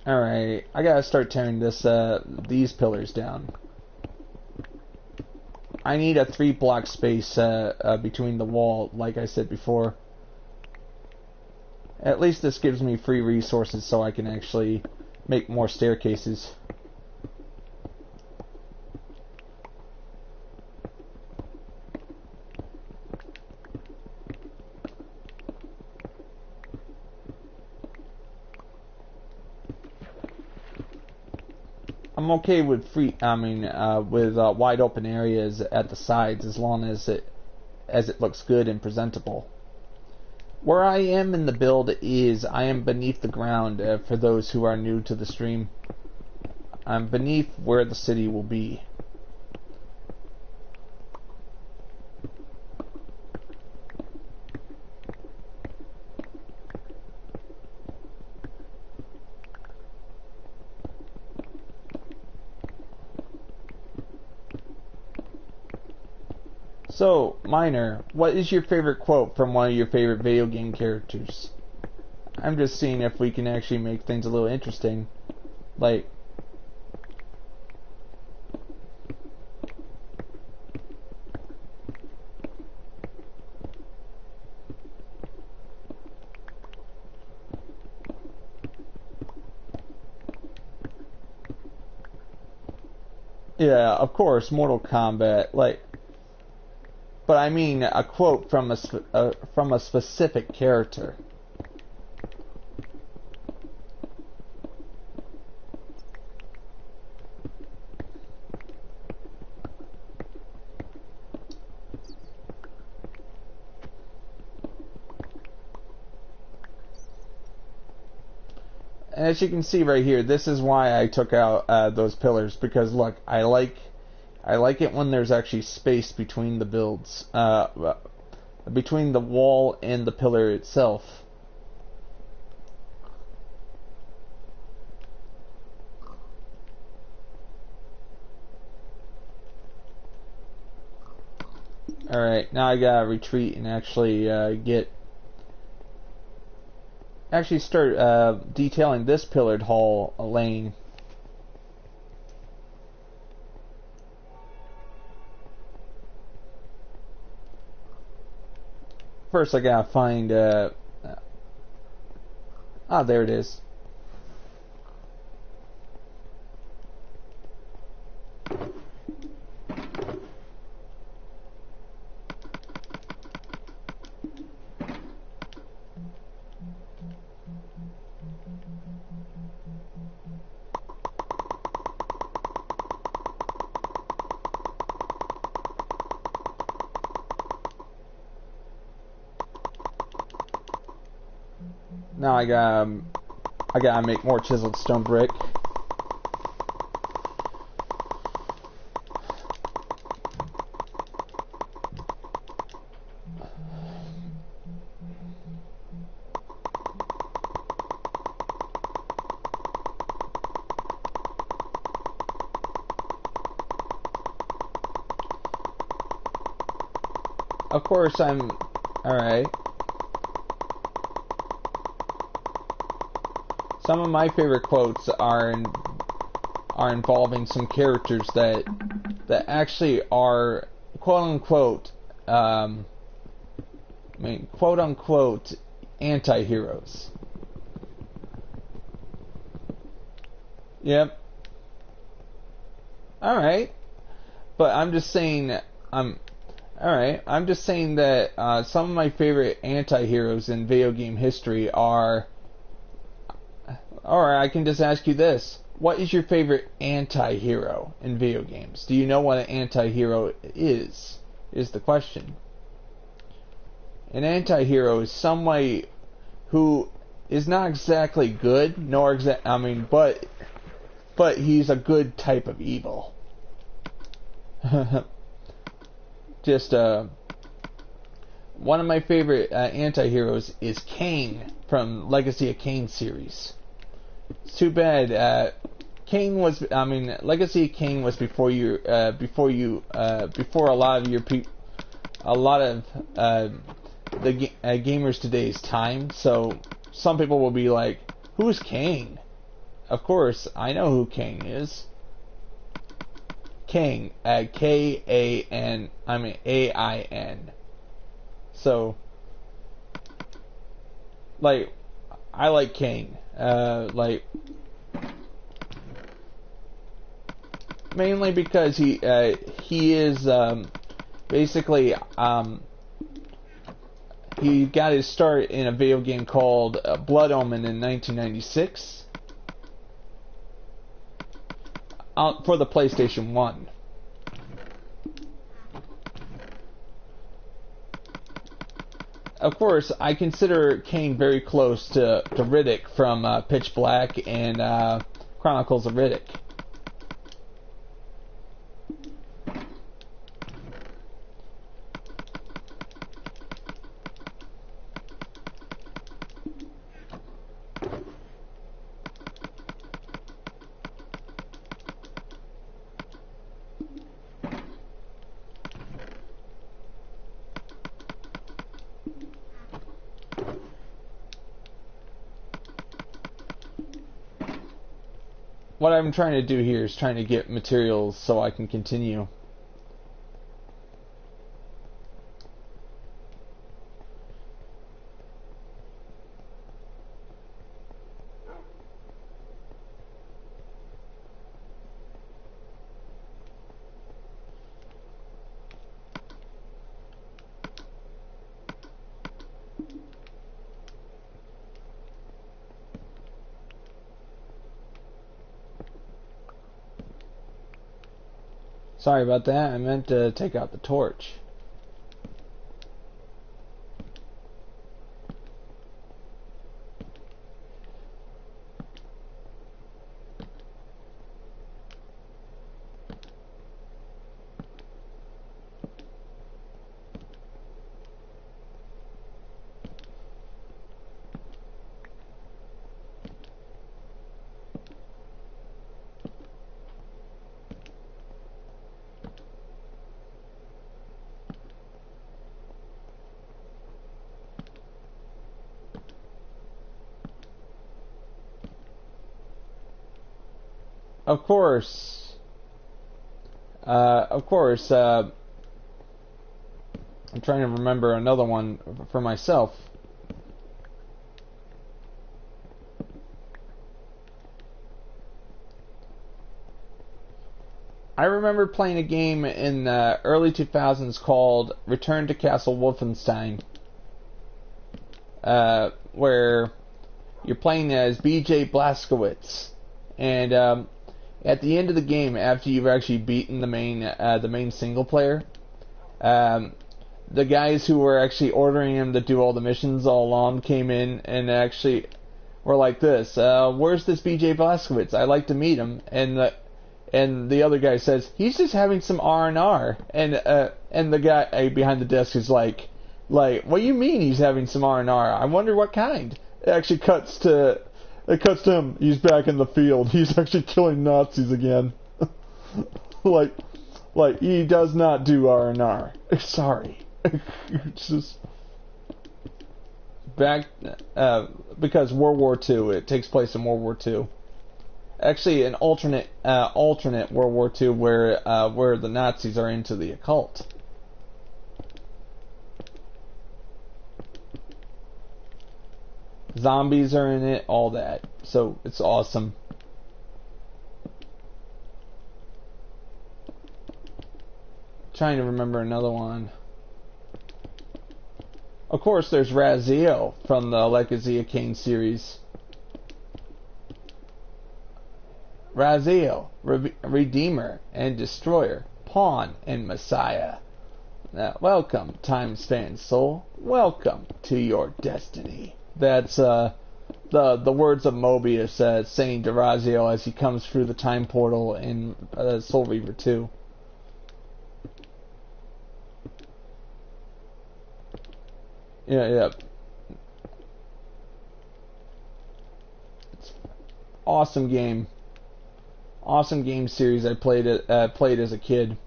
Alright, I gotta start tearing these pillars down. I need a 3-block space between the wall, like I said before. At least this gives me free resources so I can actually make more staircases. I'm okay with wide open areas at the sides as long as it looks good and presentable. Where I am in the build is I am beneath the ground. For those who are new to the stream, I'm beneath where the city will be. So, Miner, what is your favorite quote from one of your favorite video game characters? I'm just seeing if we can actually make things a little interesting. Like, Yeah, of course, Mortal Kombat. Like, but I mean a quote from from a specific character. As you can see right here, this is why I took out those pillars, because look, I like it when there's actually space between the builds, between the wall and the pillar itself. Alright, now I gotta retreat and actually start detailing this pillared hall lane. First I gotta find there it is. Now I gotta make more chiseled stone brick. Of course, alright. Some of my favorite quotes are involving some characters that actually are quote unquote quote unquote anti-heroes. Yep. Alright. But I'm just saying alright, I'm just saying that some of my favorite anti-heroes in video game history are... Alright, I can just ask you this. What is your favorite anti-hero in video games? Do you know what an anti-hero is? Is the question. An anti-hero is somebody who is not exactly good, but he's a good type of evil. Just one of my favorite anti-heroes is Kane from Legacy of Kain series. It's too bad Legacy of Kain was before a lot of the gamers today's time. So some people will be like, "Who's Kane?" Of course, I know who Kane is. Kane, K-A-N, A-I-N. So, like, I like Kane. Mainly because he is basically he got his start in a video game called Blood Omen in 1996 for the PlayStation 1. Of course, I consider Kane very close to Riddick from Pitch Black and Chronicles of Riddick. What I'm trying to do here is trying to get materials so I can continue. Sorry about that. I meant to take out the torch. Of course. I'm trying to remember another one for myself. I remember playing a game in the early 2000s called Return to Castle Wolfenstein, where you're playing as BJ Blazkowicz, and at the end of the game, after you've actually beaten the main single player, the guys who were actually ordering him to do all the missions all along came in and actually were like this, where's this BJ Blazkowicz? I'd like to meet him. And the other guy says, he's just having some R&R. And the guy behind the desk is like, what do you mean he's having some R&R? I wonder what kind. It actually cuts to him. He's back in the field. He's actually killing Nazis again. like he does not do R&R. Sorry. It's just back because World War II. It takes place in World War II. Actually, an alternate World War II where the Nazis are into the occult. Zombies are in it, all that. So it's awesome. Trying to remember another one. Of course, there's Raziel from the Legacy of Kain series. Raziel, Redeemer and Destroyer, Pawn and Messiah. Now, welcome, time-span soul. Welcome to your destiny. That's the words of Mobius saying to Raziel as he comes through the time portal in Soul Reaver 2. Yeah. It's awesome game. Awesome game series I played as a kid.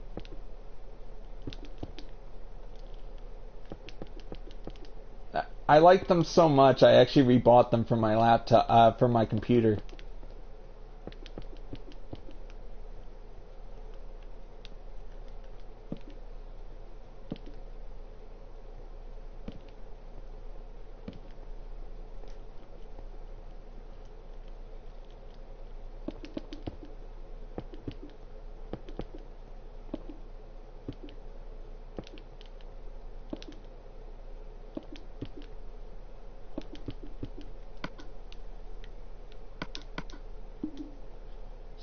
I liked them so much I actually rebought them for my laptop, for my computer.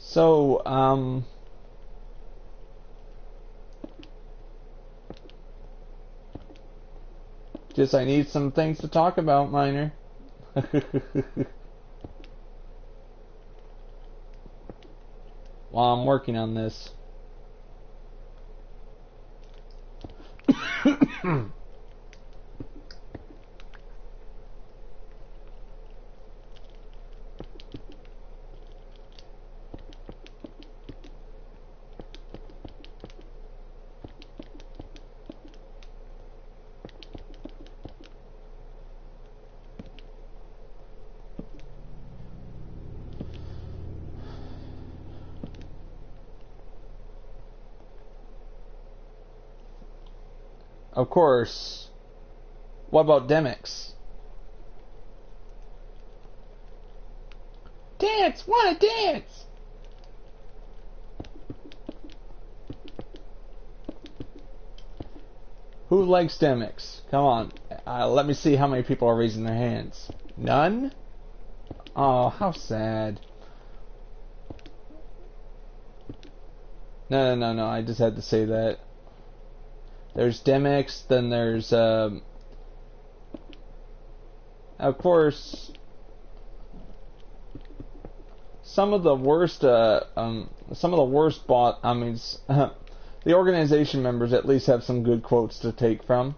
So, I need some things to talk about, Miner. While I'm working on this. Of course. What about Demix? Dance! Wanna dance! Who likes Demix? Come on. Let me see how many people are raising their hands. None? Oh, how sad. No. I just had to say that. There's Demix, then there's, of course, some of the worst bot. I mean, the organization members at least have some good quotes to take from.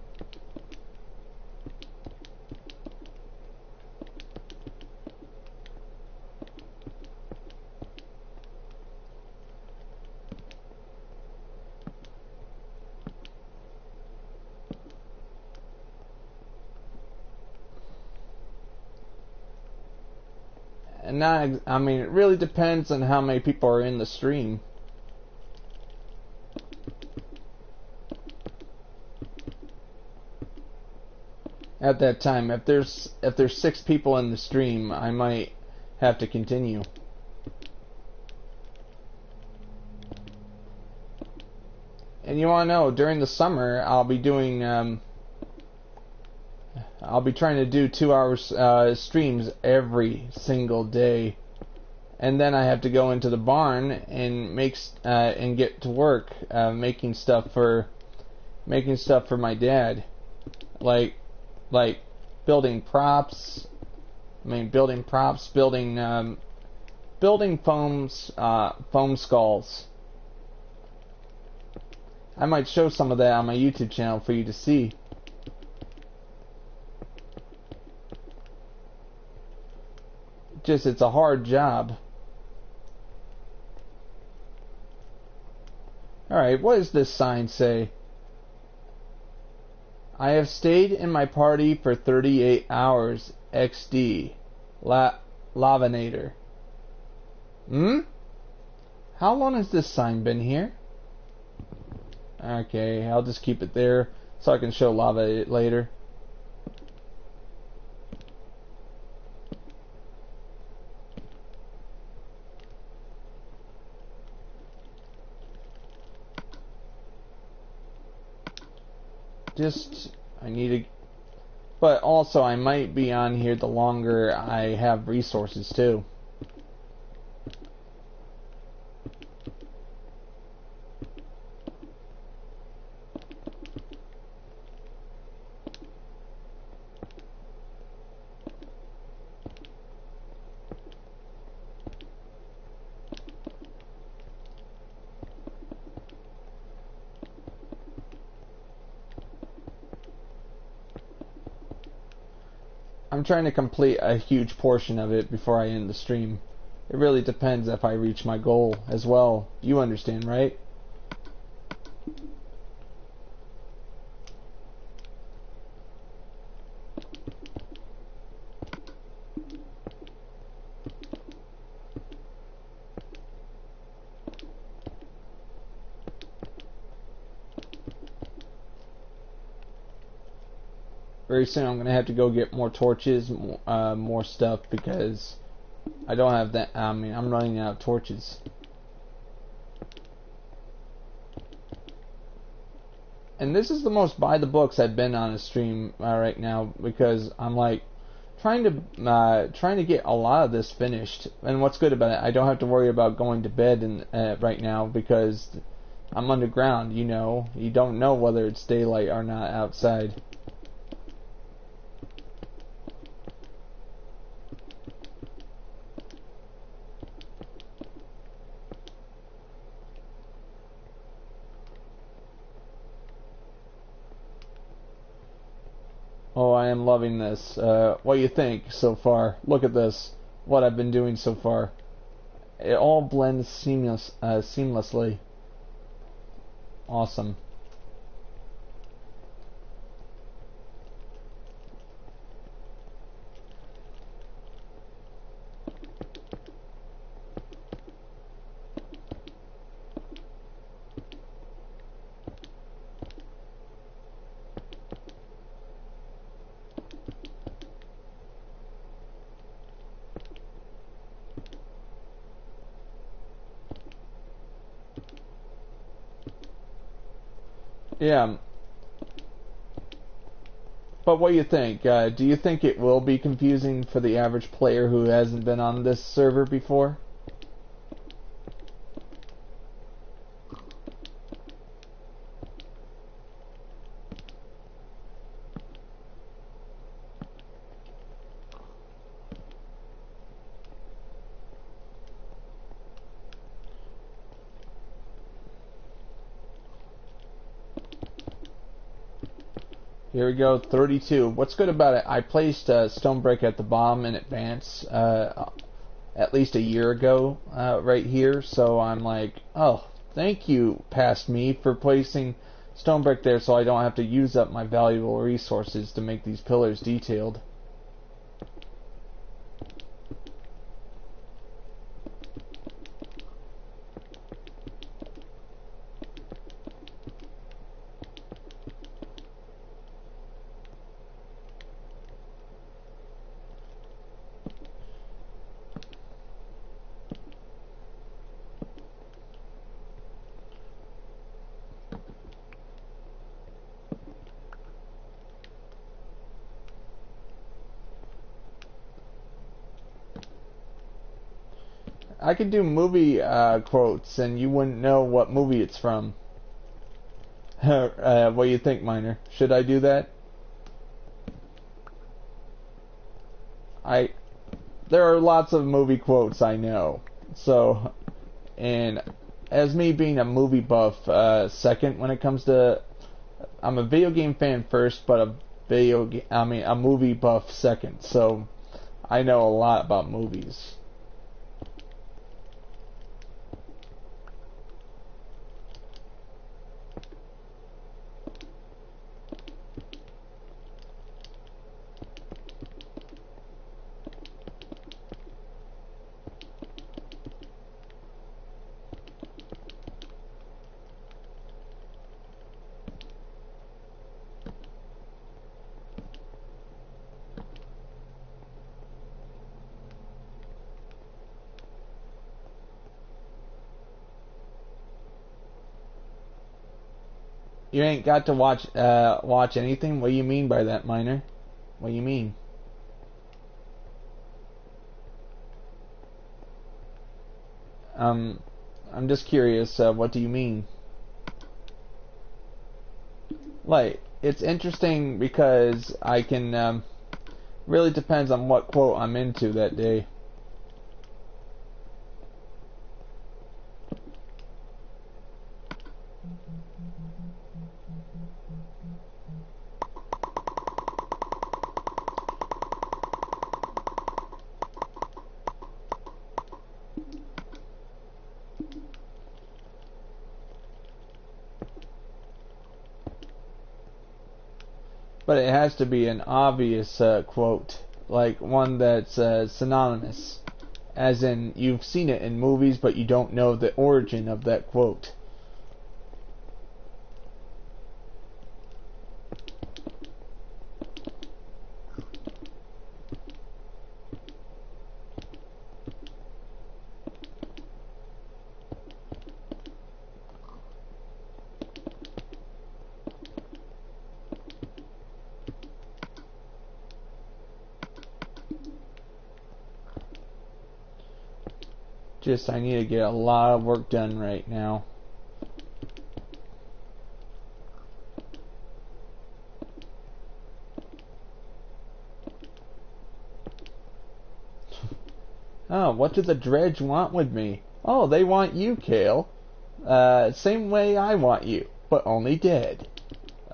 And now, I mean, it really depends on how many people are in the stream. At that time, if there's 6 people in the stream, I might have to continue. And you want to know, during the summer, I'll be doing I'll be trying to do 2 hours streams every single day, and then I have to go into the barn and and get to work making stuff for my dad, like building props. I mean, building foam skulls. I might show some of that on my YouTube channel for you to see. Just, it's a hard job. Alright, what does this sign say? I have stayed in my party for 38 hours. XD. Lavinator. How long has this sign been here? Okay, I'll just keep it there so I can show Lava it later. I need to, but also I might be on here the longer I have resources too. I'm trying to complete a huge portion of it before I end the stream. It really depends if I reach my goal as well. You understand, right? Very soon I'm going to have to go get more torches, more stuff, because I don't have that. I mean, I'm running out of torches. And this is the most by the books I've been on a stream right now, because I'm like trying to get a lot of this finished. And what's good about it, I don't have to worry about going to bed right now, because I'm underground. You know, you don't know whether it's daylight or not outside. Oh, I am loving this. What do you think so far? Look at this. What I've been doing so far. It all blends seamlessly. Awesome. Yeah. But what do you think? Do you think it will be confusing for the average player who hasn't been on this server before? Here we go, 32. What's good about it? I placed Stonebrick at the bottom in advance at least a year ago right here, so I'm like, oh, thank you, past me, for placing Stonebrick there so I don't have to use up my valuable resources to make these pillars detailed. I could do movie quotes, and you wouldn't know what movie it's from. What do you think, Miner? Should I do that? There are lots of movie quotes I know. So, and as me being a movie buff second when it comes to, I'm a video game fan first, but a movie buff second. So, I know a lot about movies. You ain't got to watch anything? What do you mean by that, Miner? What do you mean? I'm just curious, what do you mean? Like, it's interesting because I can, really depends on what quote I'm into that day. But it has to be an obvious quote, like one that's synonymous, as in you've seen it in movies but you don't know the origin of that quote. I need to get a lot of work done right now. Oh, what do the Dredge want with me? Oh, they want you, Kale. Same way I want you, but only dead.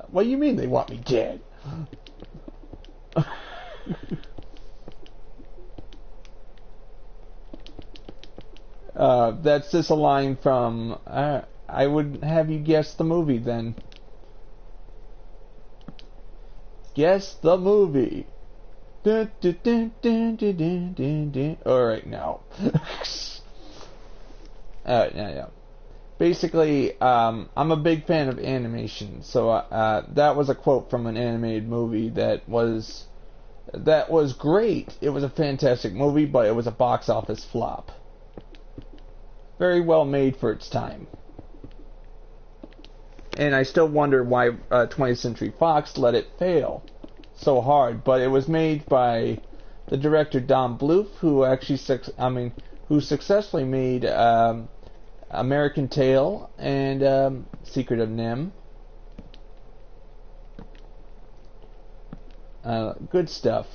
What do you mean they want me dead? That's just a line from, I would have you guess the movie then. Guess the movie. Dun, dun, dun, dun, dun, dun, dun, dun. Alright, now. Yeah. Basically, I'm a big fan of animation, so that was a quote from an animated movie that was great. It was a fantastic movie, but it was a box office flop. Very well made for its time. And I still wonder why 20th Century Fox let it fail so hard. But it was made by the director Don Bluth, who actually, who successfully made American Tail and Secret of NIMH. Good stuff.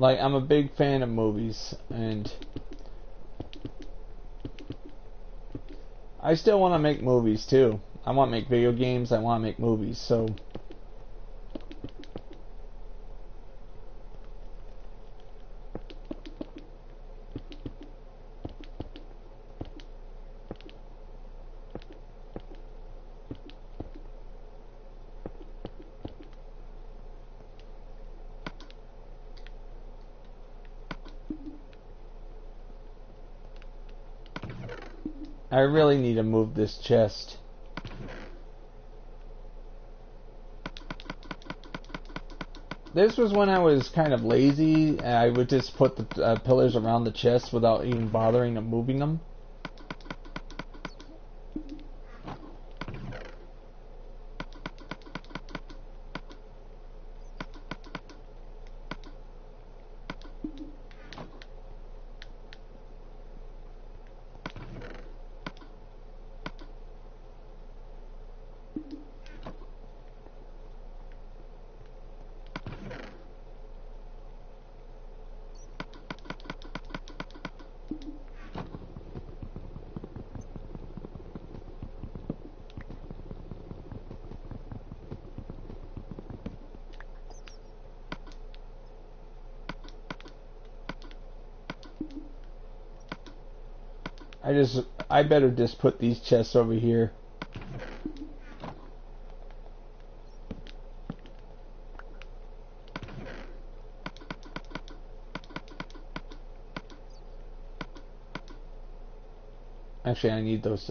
Like, I'm a big fan of movies, and I still want to make movies too. I want to make video games, I want to make movies, so I really need to move this chest. This was when I was kind of lazy. I would just put the pillars around the chest without even bothering of moving them. I better just put these chests over here. Actually, I need those.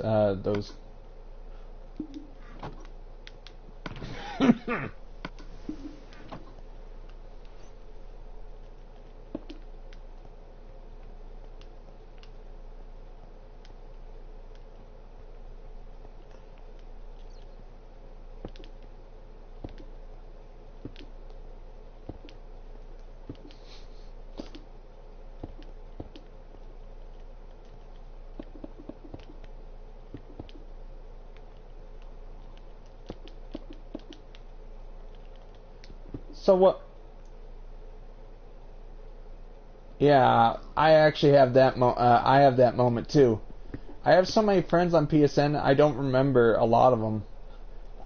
So what? Yeah, I actually have that. I have that moment too. I have so many friends on PSN. I don't remember a lot of them.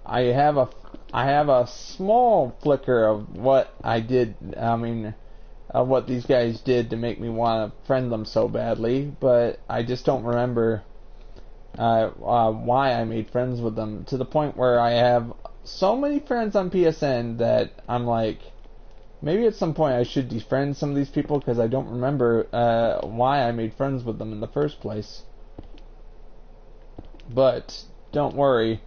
I have a small flicker of what I did. I mean, of what these guys did to make me want to friend them so badly. But I just don't remember why I made friends with them. To the point where I have so many friends on PSN that I'm like, maybe at some point I should defriend some of these people because I don't remember why I made friends with them in the first place. But don't worry.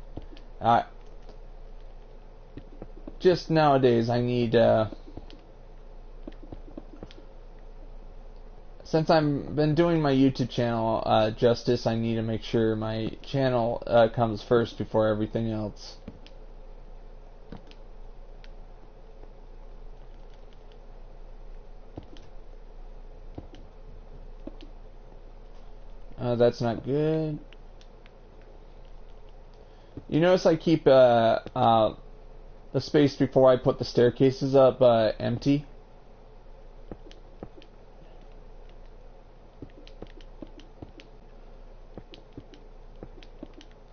Just nowadays I need, since I've been doing my YouTube channel justice, I need to make sure my channel comes first before everything else. That's not good. You notice I keep the space before I put the staircases up empty.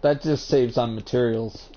That just saves on materials.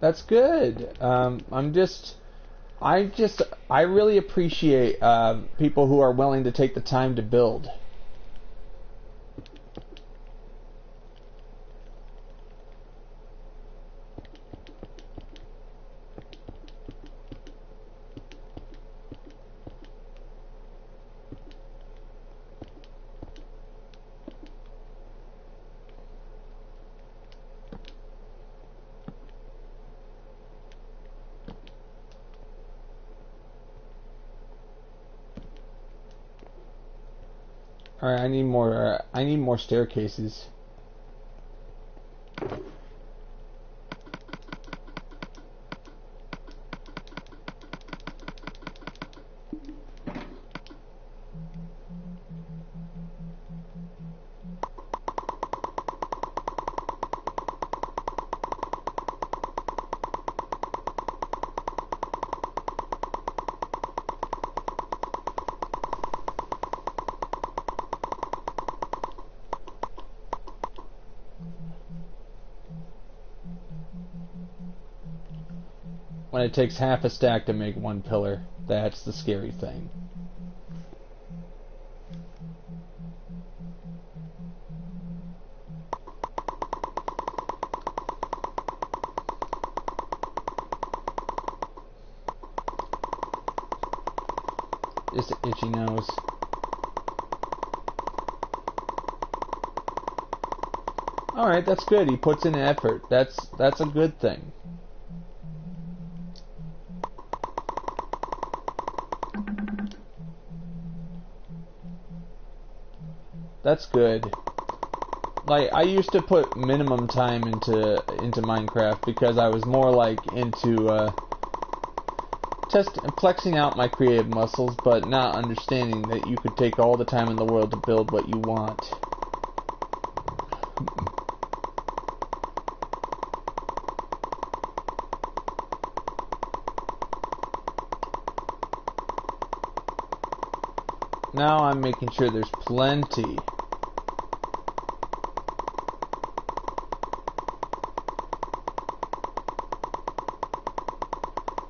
That's good. I really appreciate people who are willing to take the time to build. Alright, I need more staircases. When it takes half a stack to make one pillar, that's the scary thing. Just an itchy nose. Alright, that's good. He puts in effort. That's a good thing. That's good. Like, I used to put minimum time into Minecraft because I was more like into flexing out my creative muscles, but not understanding that you could take all the time in the world to build what you want. Now I'm making sure there's plenty.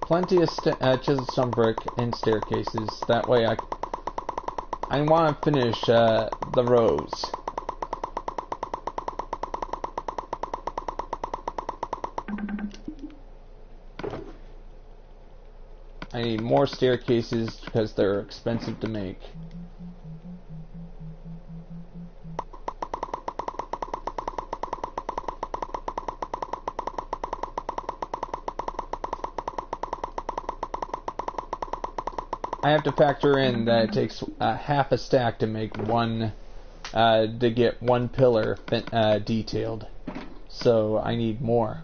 Plenty of chiseled stone brick and staircases. That way I want to finish the rows. I need more staircases because they're expensive to make. I have to factor in that it takes half a stack to make one, to get one pillar detailed. So I need more.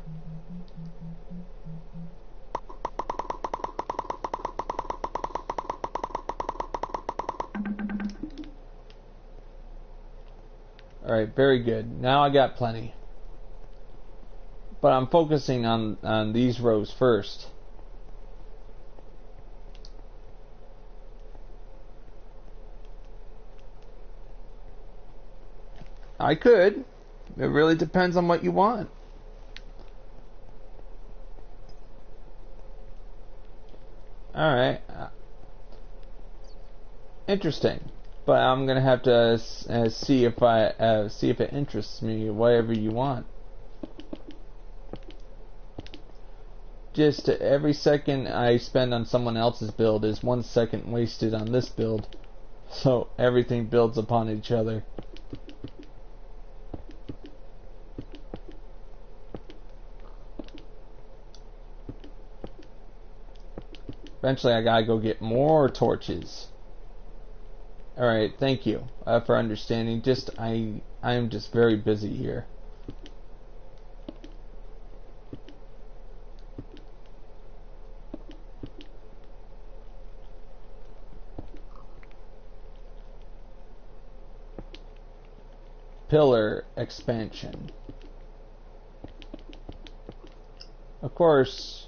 Alright, very good. Now I got plenty. But I'm focusing on these rows first. I could. It really depends on what you want. Alright. Interesting. But I'm gonna have to see if it interests me. Whatever you want. Just every second I spend on someone else's build is 1 second wasted on this build. So everything builds upon each other. Eventually I gotta go get more torches. Alright, thank you for understanding. I am just very busy here. Pillar expansion. Of course,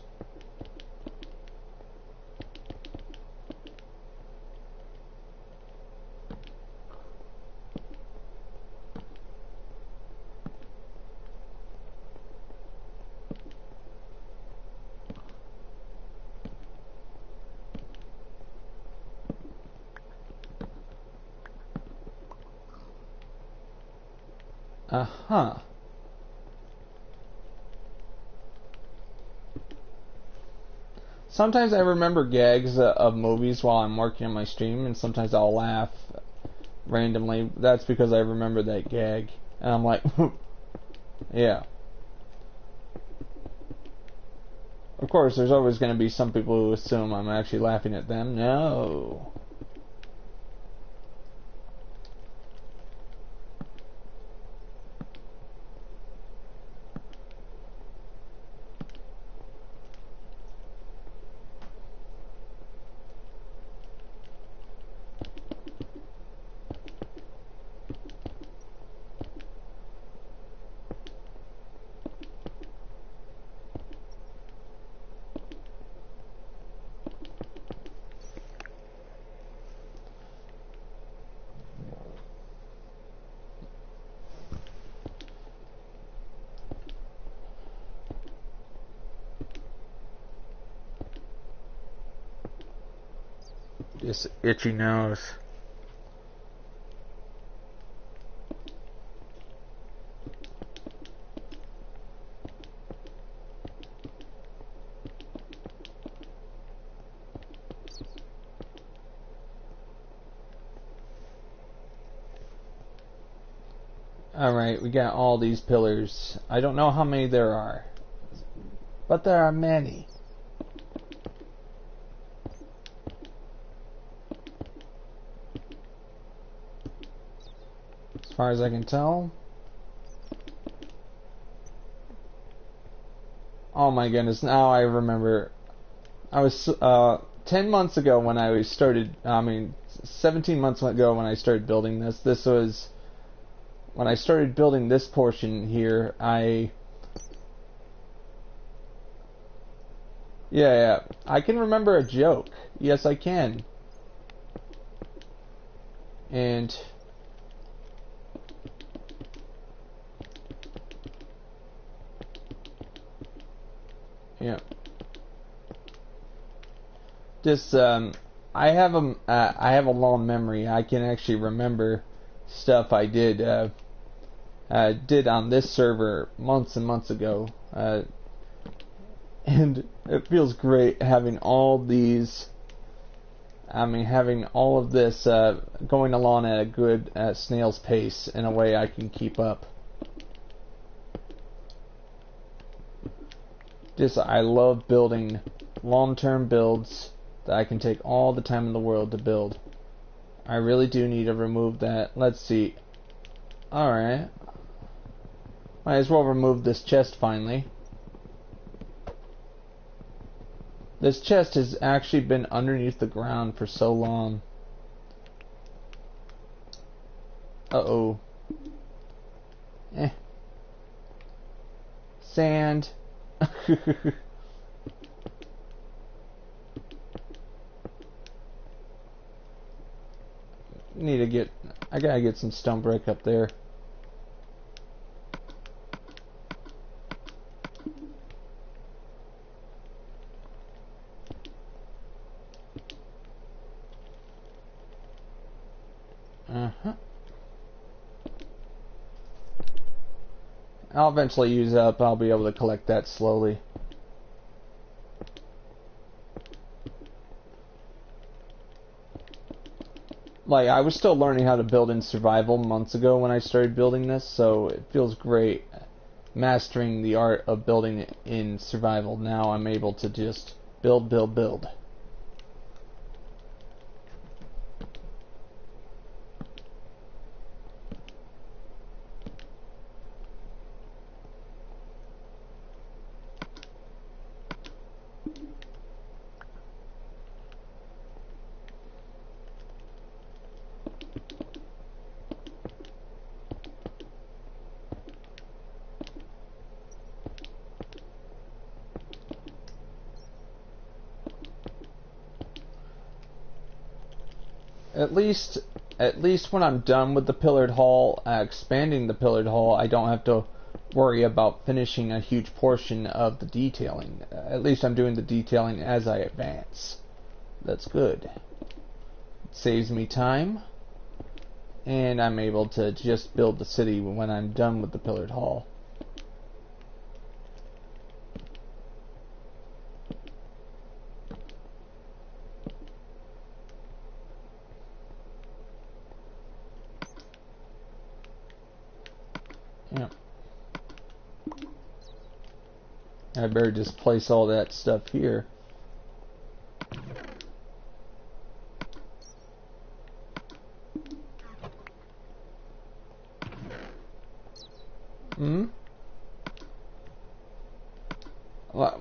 uh-huh. Sometimes I remember gags of movies while I'm working on my stream, and sometimes I'll laugh randomly. That's because I remember that gag. And I'm like, yeah. Of course, there's always going to be some people who assume I'm actually laughing at them. No. This itchy nose. Alright, we got all these pillars. I don't know how many there are, but there are many. As far as I can tell. Oh my goodness, now I remember. I was 10 months ago when I started, 17 months ago when I started building this. This was when I started building this portion here. Yeah, I can remember a joke. Yes, I can. And yeah, just I have a long memory. I can actually remember stuff I did on this server months and months ago, and it feels great having all these. Having all of this going along at a good snail's pace in a way I can keep up. I love building long-term builds that I can take all the time in the world to build. I really do need to remove that. Let's see. Alright. Might as well remove this chest finally. This chest has actually been underneath the ground for so long. Uh-oh. Sand. I gotta get some stone brick up there. I'll eventually use up. I'll be able to collect that slowly. Like, I was still learning how to build in survival months ago when I started building this, so it feels great mastering the art of building in survival. Now I'm able to just build. At least when I'm done with the pillared hall, expanding the pillared hall, I don't have to worry about finishing a huge portion of the detailing. At least I'm doing the detailing as I advance. That's good. It saves me time, and I'm able to just build the city when I'm done with the pillared hall. Yeah. I better just place all that stuff here.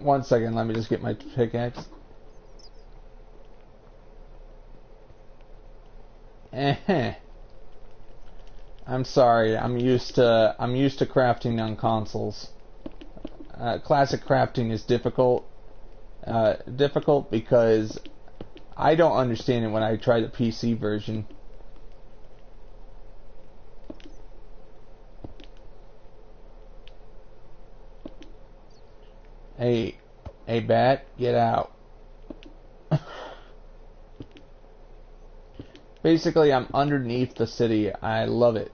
One second, let me just get my pickaxe. I'm sorry. I'm used to crafting on consoles. Classic crafting is difficult. Difficult because I don't understand it when I try the PC version. Hey bat, get out. Basically, I'm underneath the city. I love it.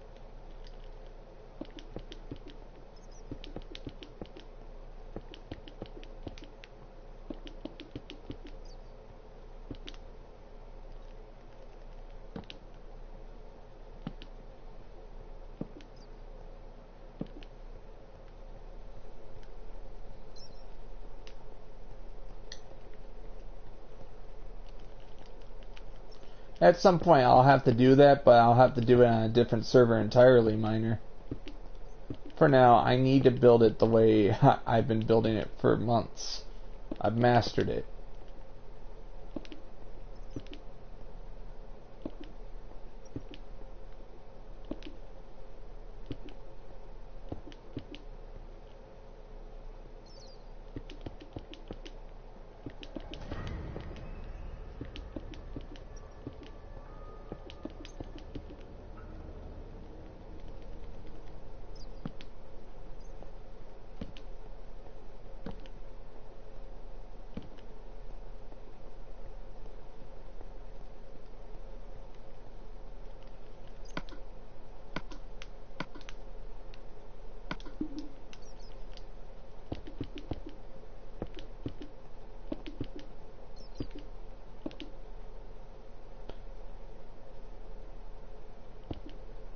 At some point I'll have to do that, but I'll have to do it on a different server entirely, Miner. For now, I need to build it the way I've been building it for months. I've mastered it.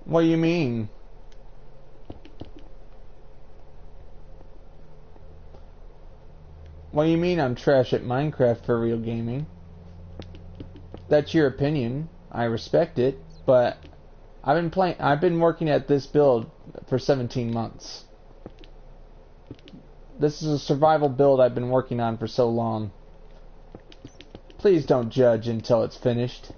What do you mean? What do you mean I'm trash at Minecraft for real gaming? That's your opinion. I respect it, but I've been working at this build for 17 months. This is a survival build I've been working on for so long. Please don't judge until it's finished.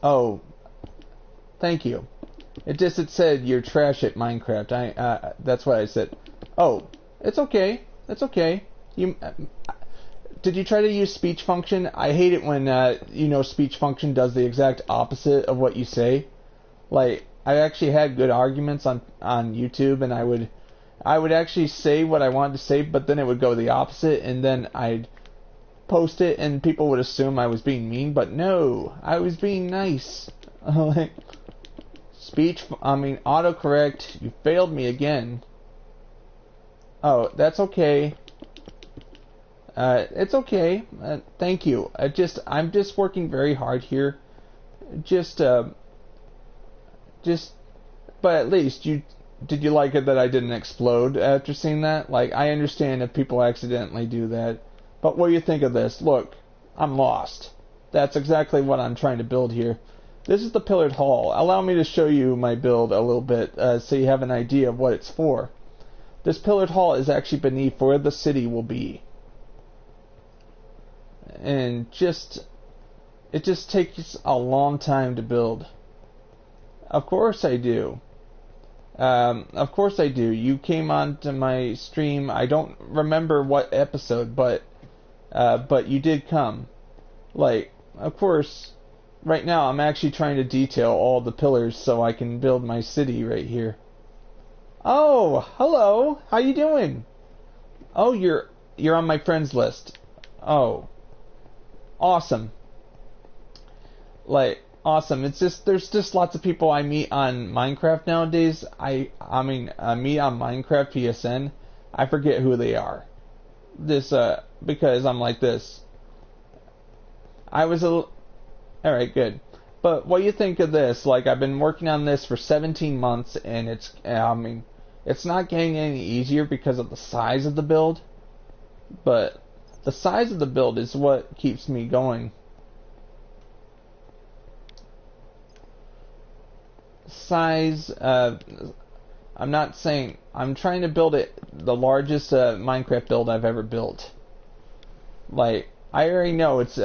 Oh, thank you. It said you're trash at Minecraft. That's what I said. Oh, it's okay. It's okay. Did you try to use speech function? I hate it when speech function does the exact opposite of what you say. Like, I actually had good arguments on YouTube, and I would actually say what I wanted to say, but then it would go the opposite, and then I'd post it, and people would assume I was being mean, but no, I was being nice. Like, autocorrect, you failed me again. Oh, that's okay. It's okay. Thank you. I'm just working very hard here. But at least did you like it that I didn't explode after seeing that? Like, I understand if people accidentally do that. But what do you think of this? Look, I'm lost. That's exactly what I'm trying to build here. This is the pillared hall. Allow me to show you my build a little bit so you have an idea of what it's for. This pillared hall is actually beneath where the city will be. And it just takes a long time to build. Of course I do. Of course I do. You came onto my stream. I don't remember what episode, but you did come. Like, of course, right now I'm actually trying to detail all the pillars so I can build my city right here. Oh, hello. How you doing? Oh, you're on my friends list. Oh, awesome. Like, awesome. It's just there's just lots of people I meet on Minecraft nowadays. I meet on Minecraft PSN. I forget who they are. Because I'm like this. Alright, good. But what do you think of this? Like, I've been working on this for 17 months, and it's not getting any easier because of the size of the build. But the size of the build is what keeps me going. Size, I'm not saying, I'm trying to build the largest Minecraft build I've ever built. Like, I already know it's,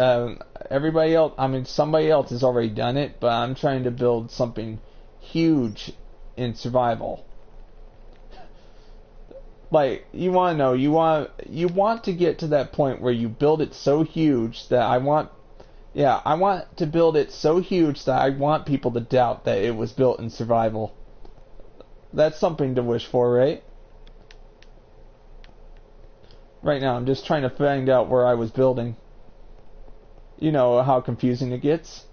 everybody else, somebody else has already done it, but I'm trying to build something huge in survival. Like, you want to know, you want to get to that point where you build it so huge that I want to build it so huge that I want people to doubt that it was built in survival. That's something to wish for, right? Right now, I'm just trying to find out where I was building. You know how confusing it gets.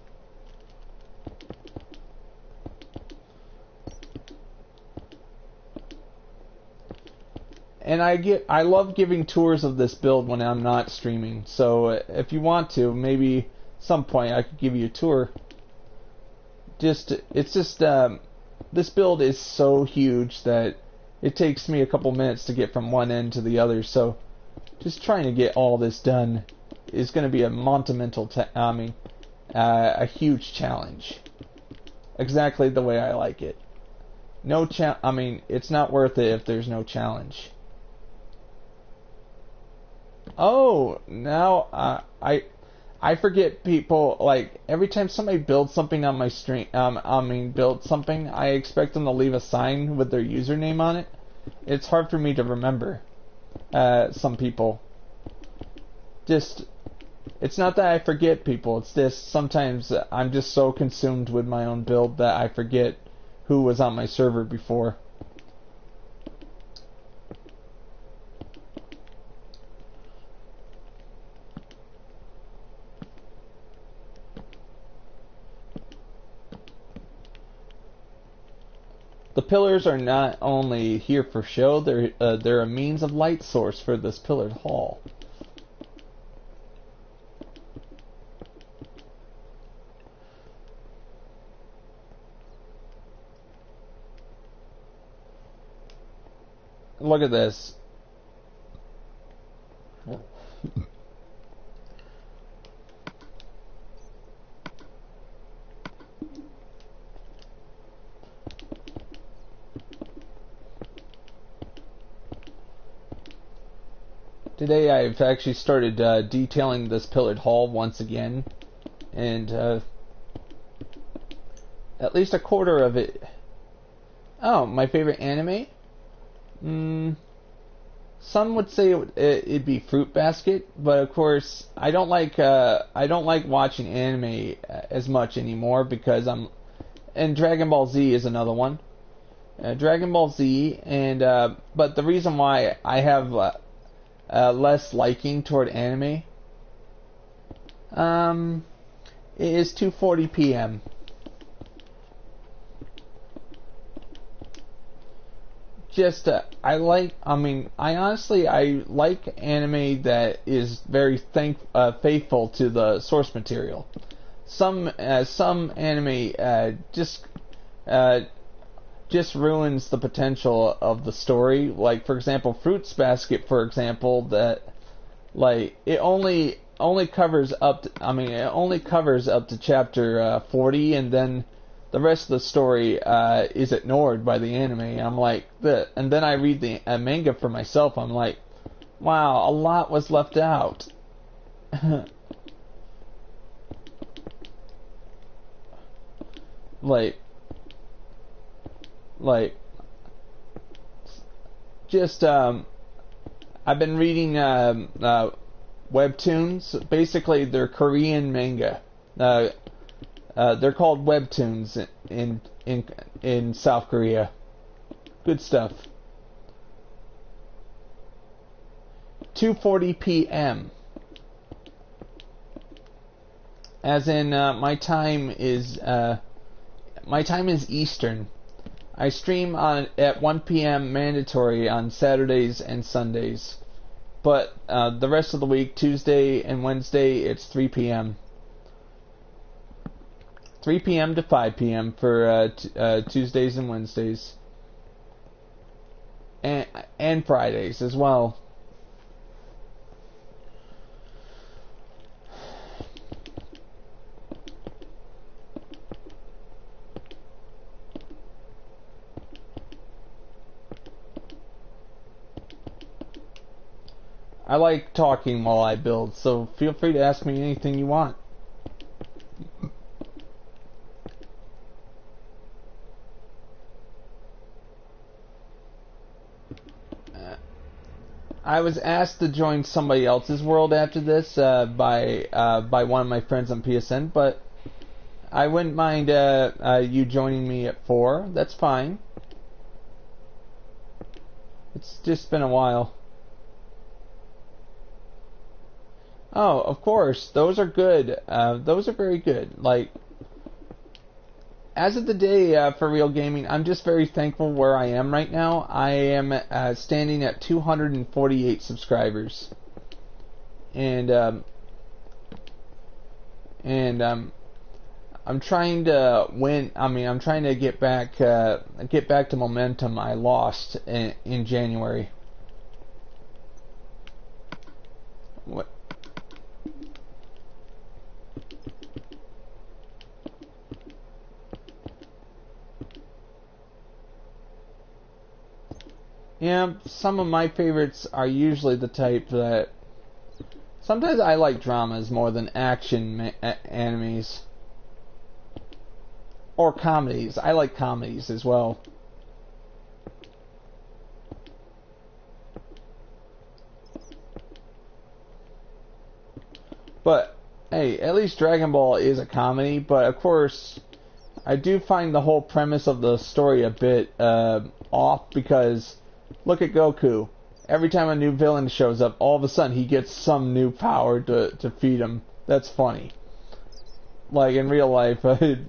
And I love giving tours of this build when I'm not streaming. So if you want to, maybe some point I could give you a tour. This build is so huge that it takes me a couple minutes to get from one end to the other. So just trying to get all this done is going to be a monumental, a huge challenge. Exactly the way I like it. It's not worth it if there's no challenge. Oh, now I forget people, like, every time somebody builds something on my stream, builds something, I expect them to leave a sign with their username on it. It's hard for me to remember, some people. It's not that I forget people, it's just sometimes I'm just so consumed with my own build that I forget who was on my server before. The pillars are not only here for show, they're a means of light source for this pillared hall. Look at this. Today I've actually started detailing this pillared hall once again, and at least a quarter of it. Oh, my favorite anime? Some would say it'd be Fruit Basket, but of course I don't like watching anime as much anymore because and Dragon Ball Z is another one. Dragon Ball Z, and but the reason why I have less liking toward anime it is 2:40 p.m. I like anime that is very faithful to the source material. Some anime just ruins the potential of the story. Like, for example, Fruits Basket, for example, that like it only covers up to chapter 40, and then the rest of the story is ignored by the anime. And then I read the manga for myself. I'm like, wow, a lot was left out. I've been reading webtoons. Basically, they're Korean manga. They're called webtoons in South Korea. Good stuff. 2:40 p.m. As in my time is Eastern. I stream at 1 p.m. mandatory on Saturdays and Sundays, but the rest of the week, Tuesday and Wednesday, it's 3 p.m. 3 p.m. to 5 p.m. for Tuesdays and Wednesdays. And Fridays as well. I like talking while I build, so feel free to ask me anything you want. I was asked to join somebody else's world after this by one of my friends on PSN, but I wouldn't mind you joining me at 4. That's fine. It's just been a while. Oh, of course, those are good. Those are very good. Like, as of the day for Real Gaming, I'm just very thankful where I am right now. I am standing at 248 subscribers, and I'm trying to win. I mean, I'm trying to get back to momentum I lost in January. What? Yeah, some of my favorites are usually the type that... Sometimes I like dramas more than action animes. Or comedies. I like comedies as well. But, hey, at least Dragon Ball is a comedy, but of course, I do find the whole premise of the story a bit off, because look at Goku. Every time a new villain shows up, all of a sudden he gets some new power to feed him. That's funny. Like in real life, that's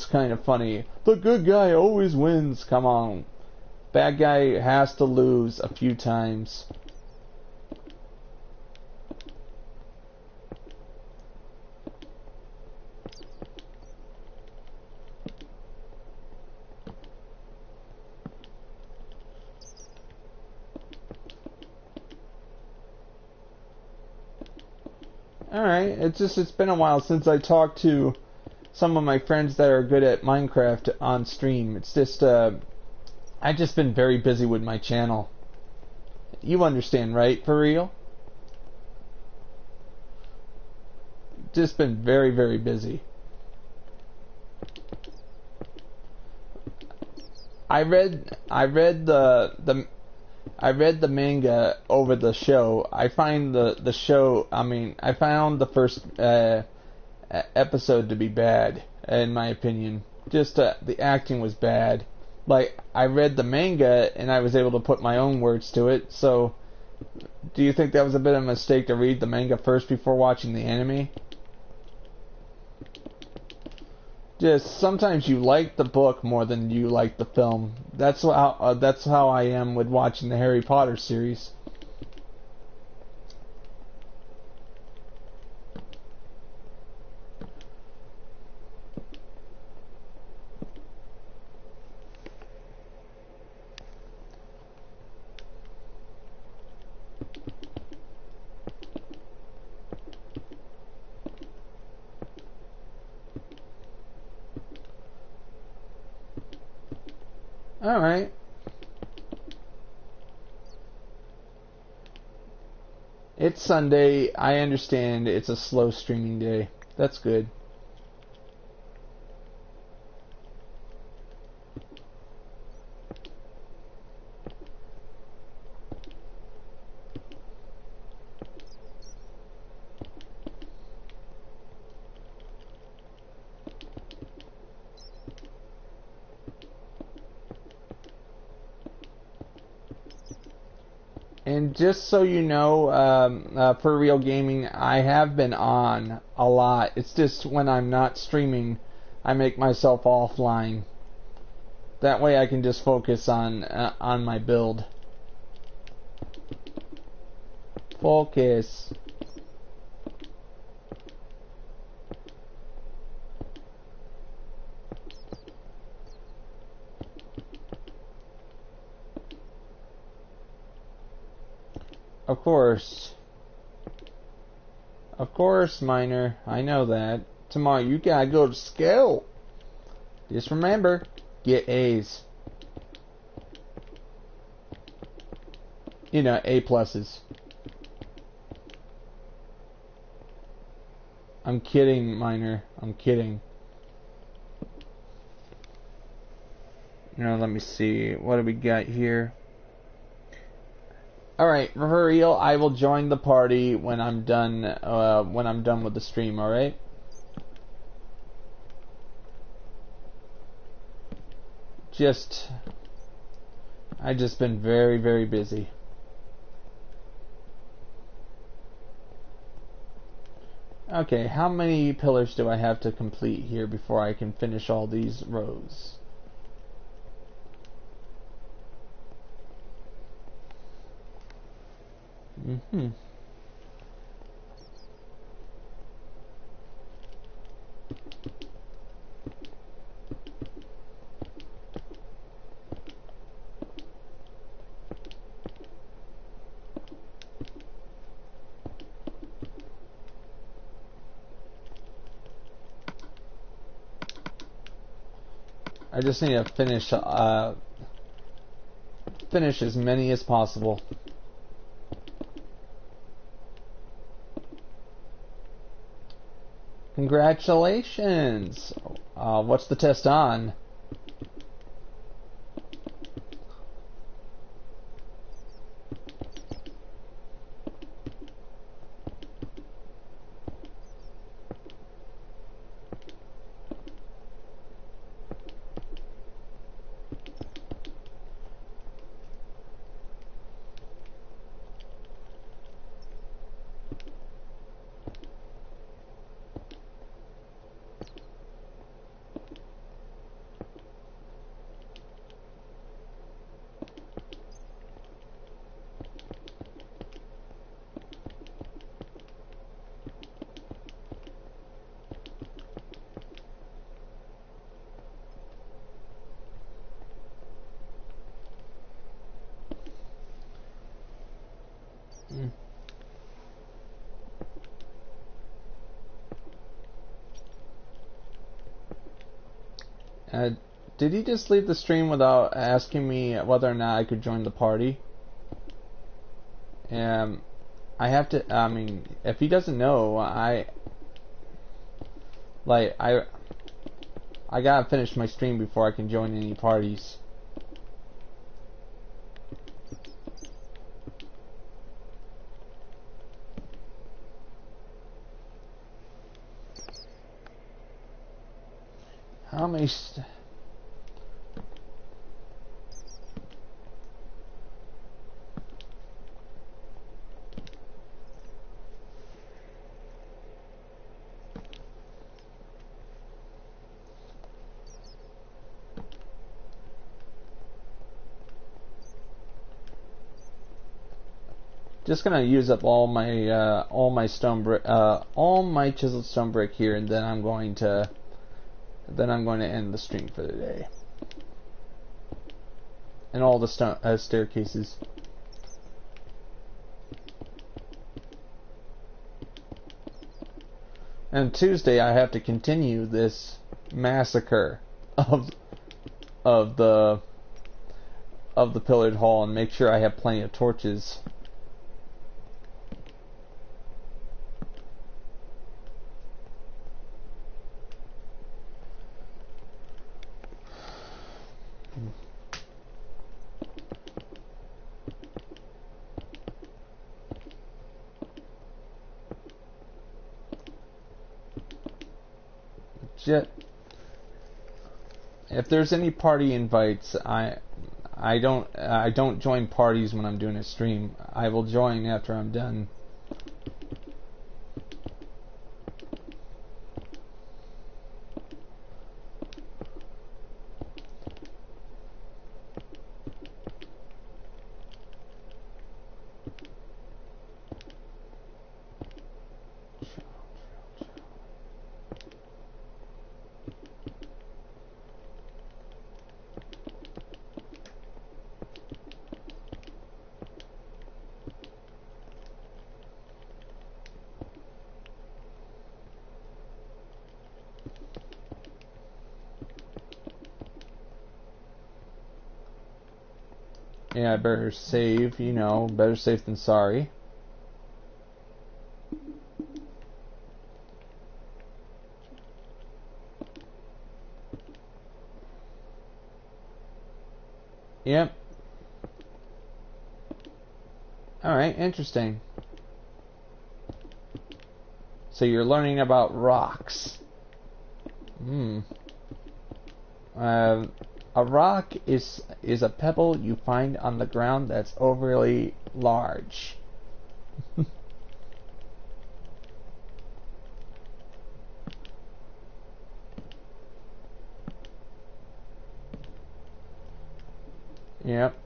kind of funny. The good guy always wins. Come on. Bad guy has to lose a few times. Alright, it's been a while since I talked to some of my friends that are good at Minecraft on stream. It's just, I've just been very busy with my channel. You understand, right? For real? Just been very, very busy. I read the manga over the show. I find the show, I found the first episode to be bad, in my opinion. Just the acting was bad. Like, I read the manga and I was able to put my own words to it, so do you think that was a bit of a mistake to read the manga first before watching the anime? Just sometimes you like the book more than you like the film. That's how I am with watching the Harry Potter series. Alright. It's Sunday. I understand it's a slow streaming day. That's good. And just so you know, for Real Gaming, I have been on a lot. It's just when I'm not streaming, I make myself offline. That way I can just focus on my build. Focus. Of course. Of course, Miner. I know that. Tomorrow you gotta go to school. Just remember, get A's. You know, A pluses. I'm kidding, Miner. I'm kidding. Now let me see. What do we got here? Alright, for real, I will join the party when I'm done with the stream, alright? I've just been very, very busy. Okay, how many pillars do I have to complete here before I can finish all these rows? I just need to finish as many as possible. Congratulations! What's the test on? Did he just leave the stream without asking me whether or not I could join the party? I have to, I mean, if he doesn't know, I gotta finish my stream before I can join any parties. How many just gonna use up all my stone brick, all my chiseled stone brick here, and then I'm going to end the stream for the day. And all the staircases. And Tuesday I have to continue this massacre of the pillared hall and make sure I have plenty of torches. If there's any party invites, I don't join parties when I'm doing a stream. I will join after I'm done. Yeah, I better save, you know, better safe than sorry. Yep. Alright, interesting. So you're learning about rocks. A rock is a pebble you find on the ground that's overly large. Yep.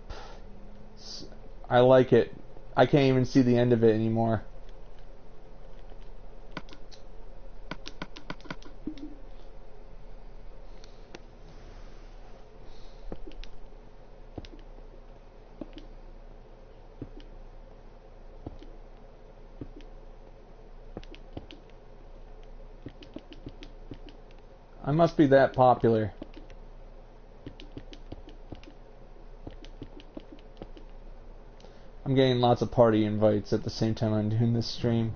I like it. I can't even see the end of it anymore. I must be that popular. I'm getting lots of party invites at the same time I'm doing this stream.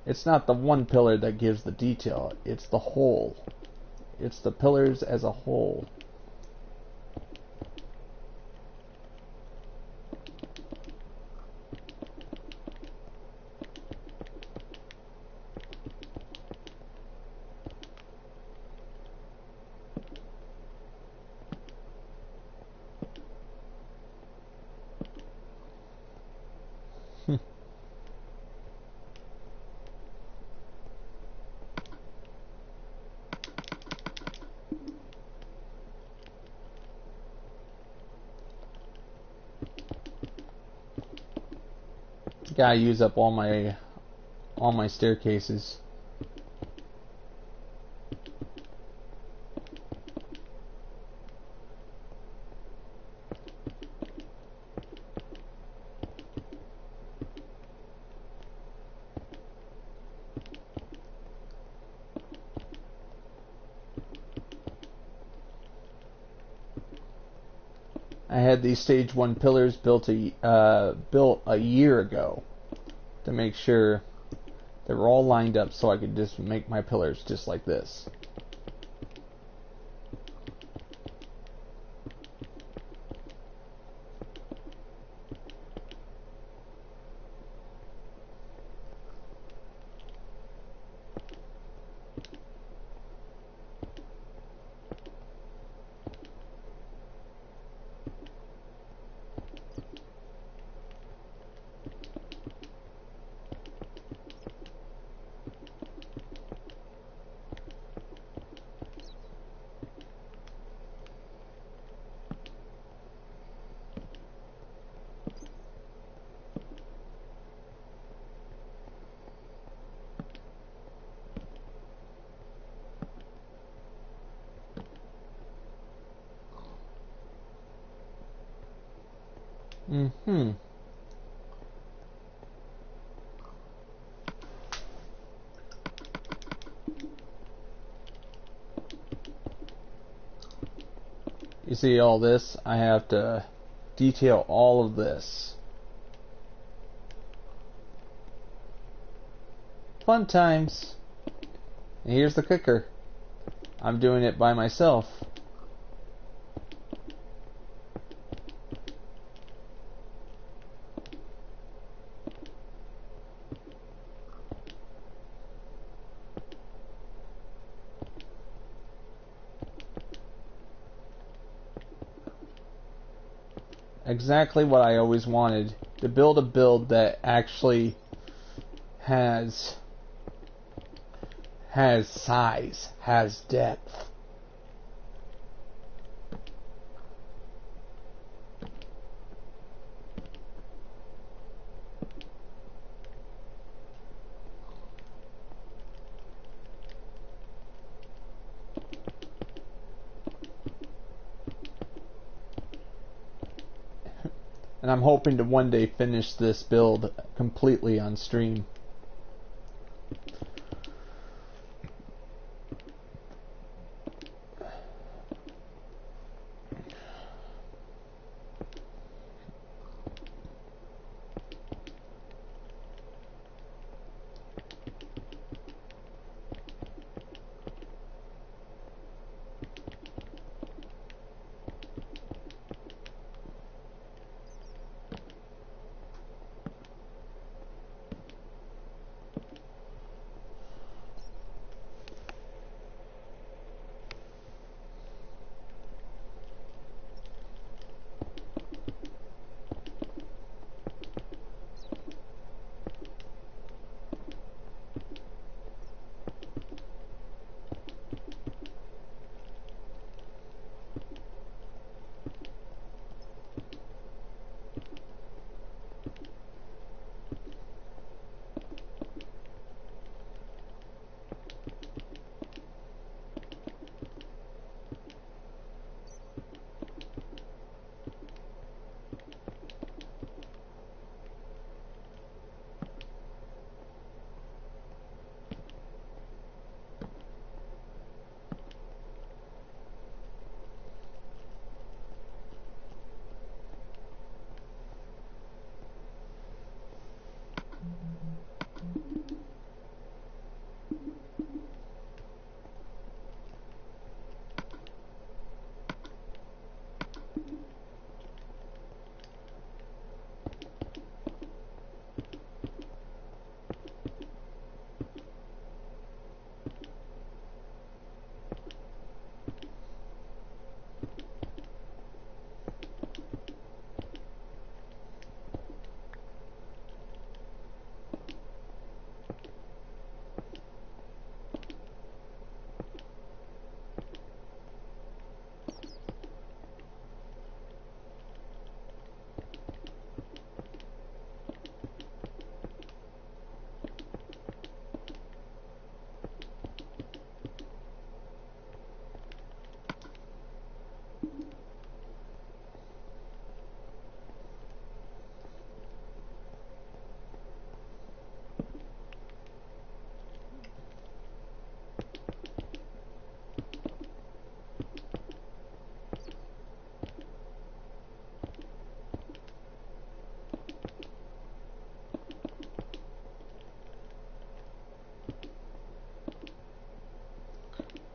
It's not the one pillar that gives the detail, it's the whole. It's the pillars as a whole. Gotta use up all my staircases. I had these stage 1 pillars built a year ago to make sure they were all lined up so I could just make my pillars just like this. You see all this? I have to detail all of this. Fun times. And here's the kicker. I'm doing it by myself. Exactly what I always wanted, to build a build that actually has size, has depth. And I'm hoping to one day finish this build completely on stream.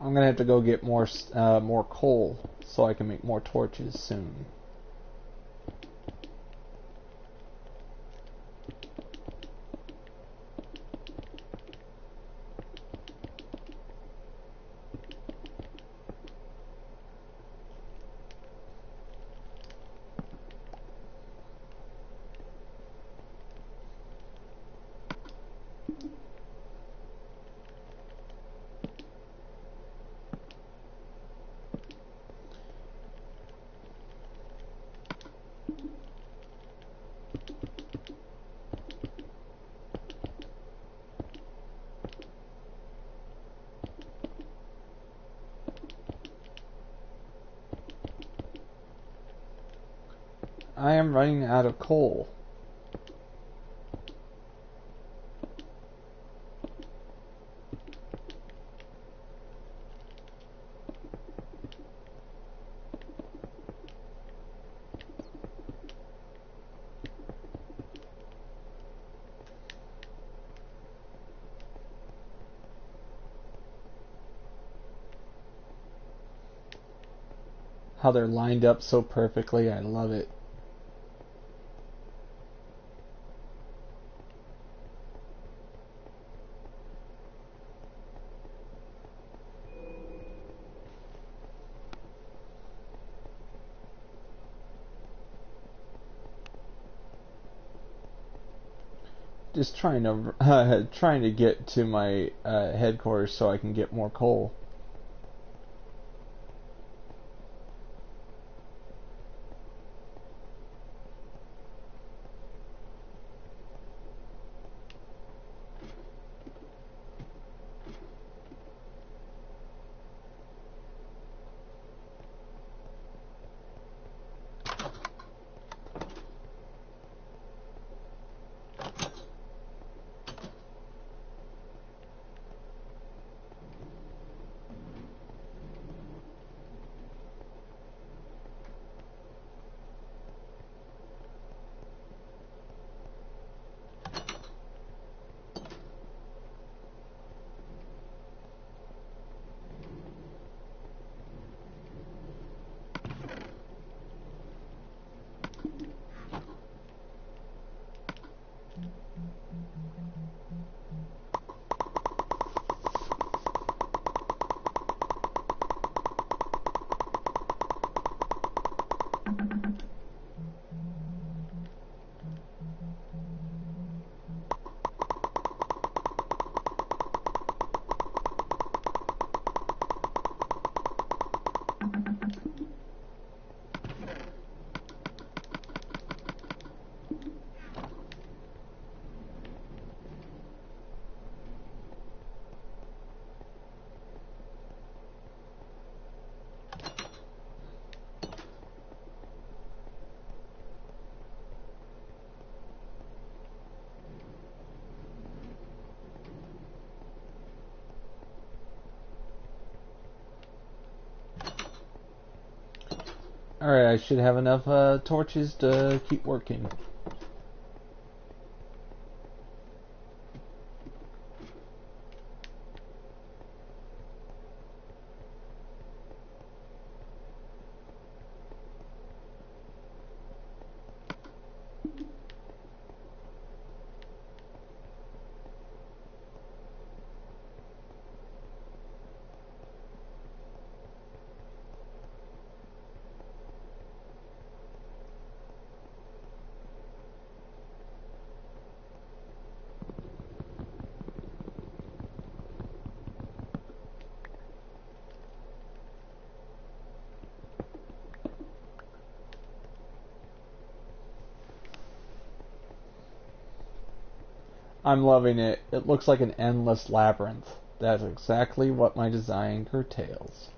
I'm gonna have to go get more coal so I can make more torches soon. I am running out of coal. How they're lined up so perfectly, I love it. Just trying to get to my headquarters so I can get more coal. Alright, I should have enough torches to keep working. I'm loving it. It looks like an endless labyrinth. That's exactly what my design curtails.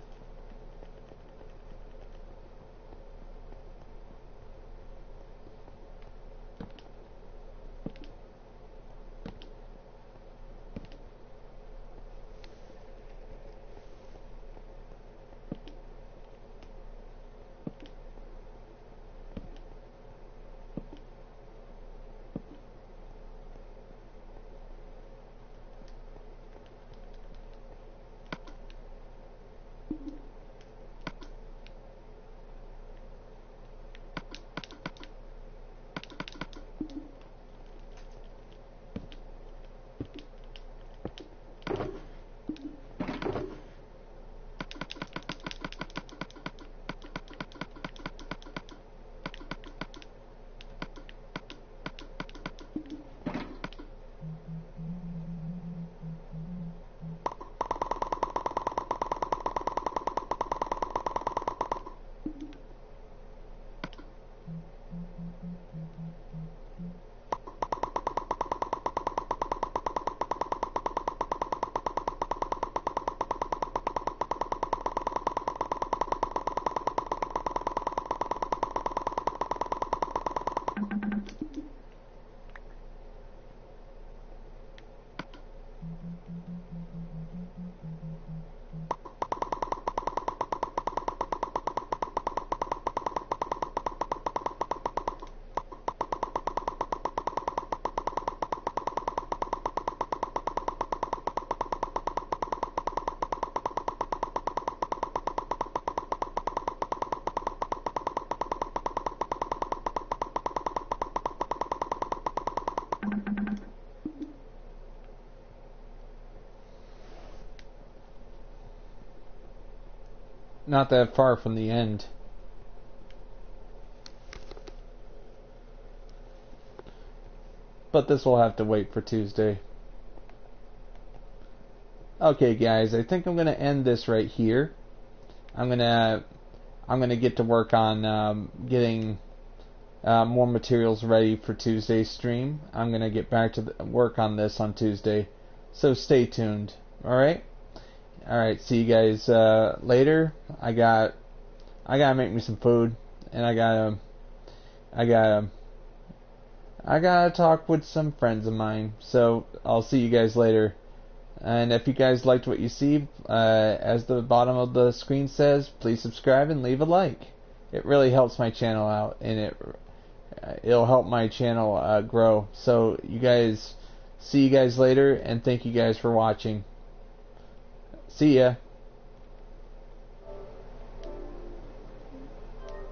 Not that far from the end. But this will have to wait for Tuesday. Okay guys, I think I'm gonna end this right here. I'm gonna get to work on getting more materials ready for Tuesday's stream. I'm gonna get back to work on this on Tuesday, so stay tuned. All right, see you guys later. I gotta make me some food, and I gotta talk with some friends of mine. So I'll see you guys later. And if you guys liked what you see, as the bottom of the screen says, please subscribe and leave a like. It really helps my channel out, and it'll help my channel grow. So see you guys later, and thank you guys for watching. See ya.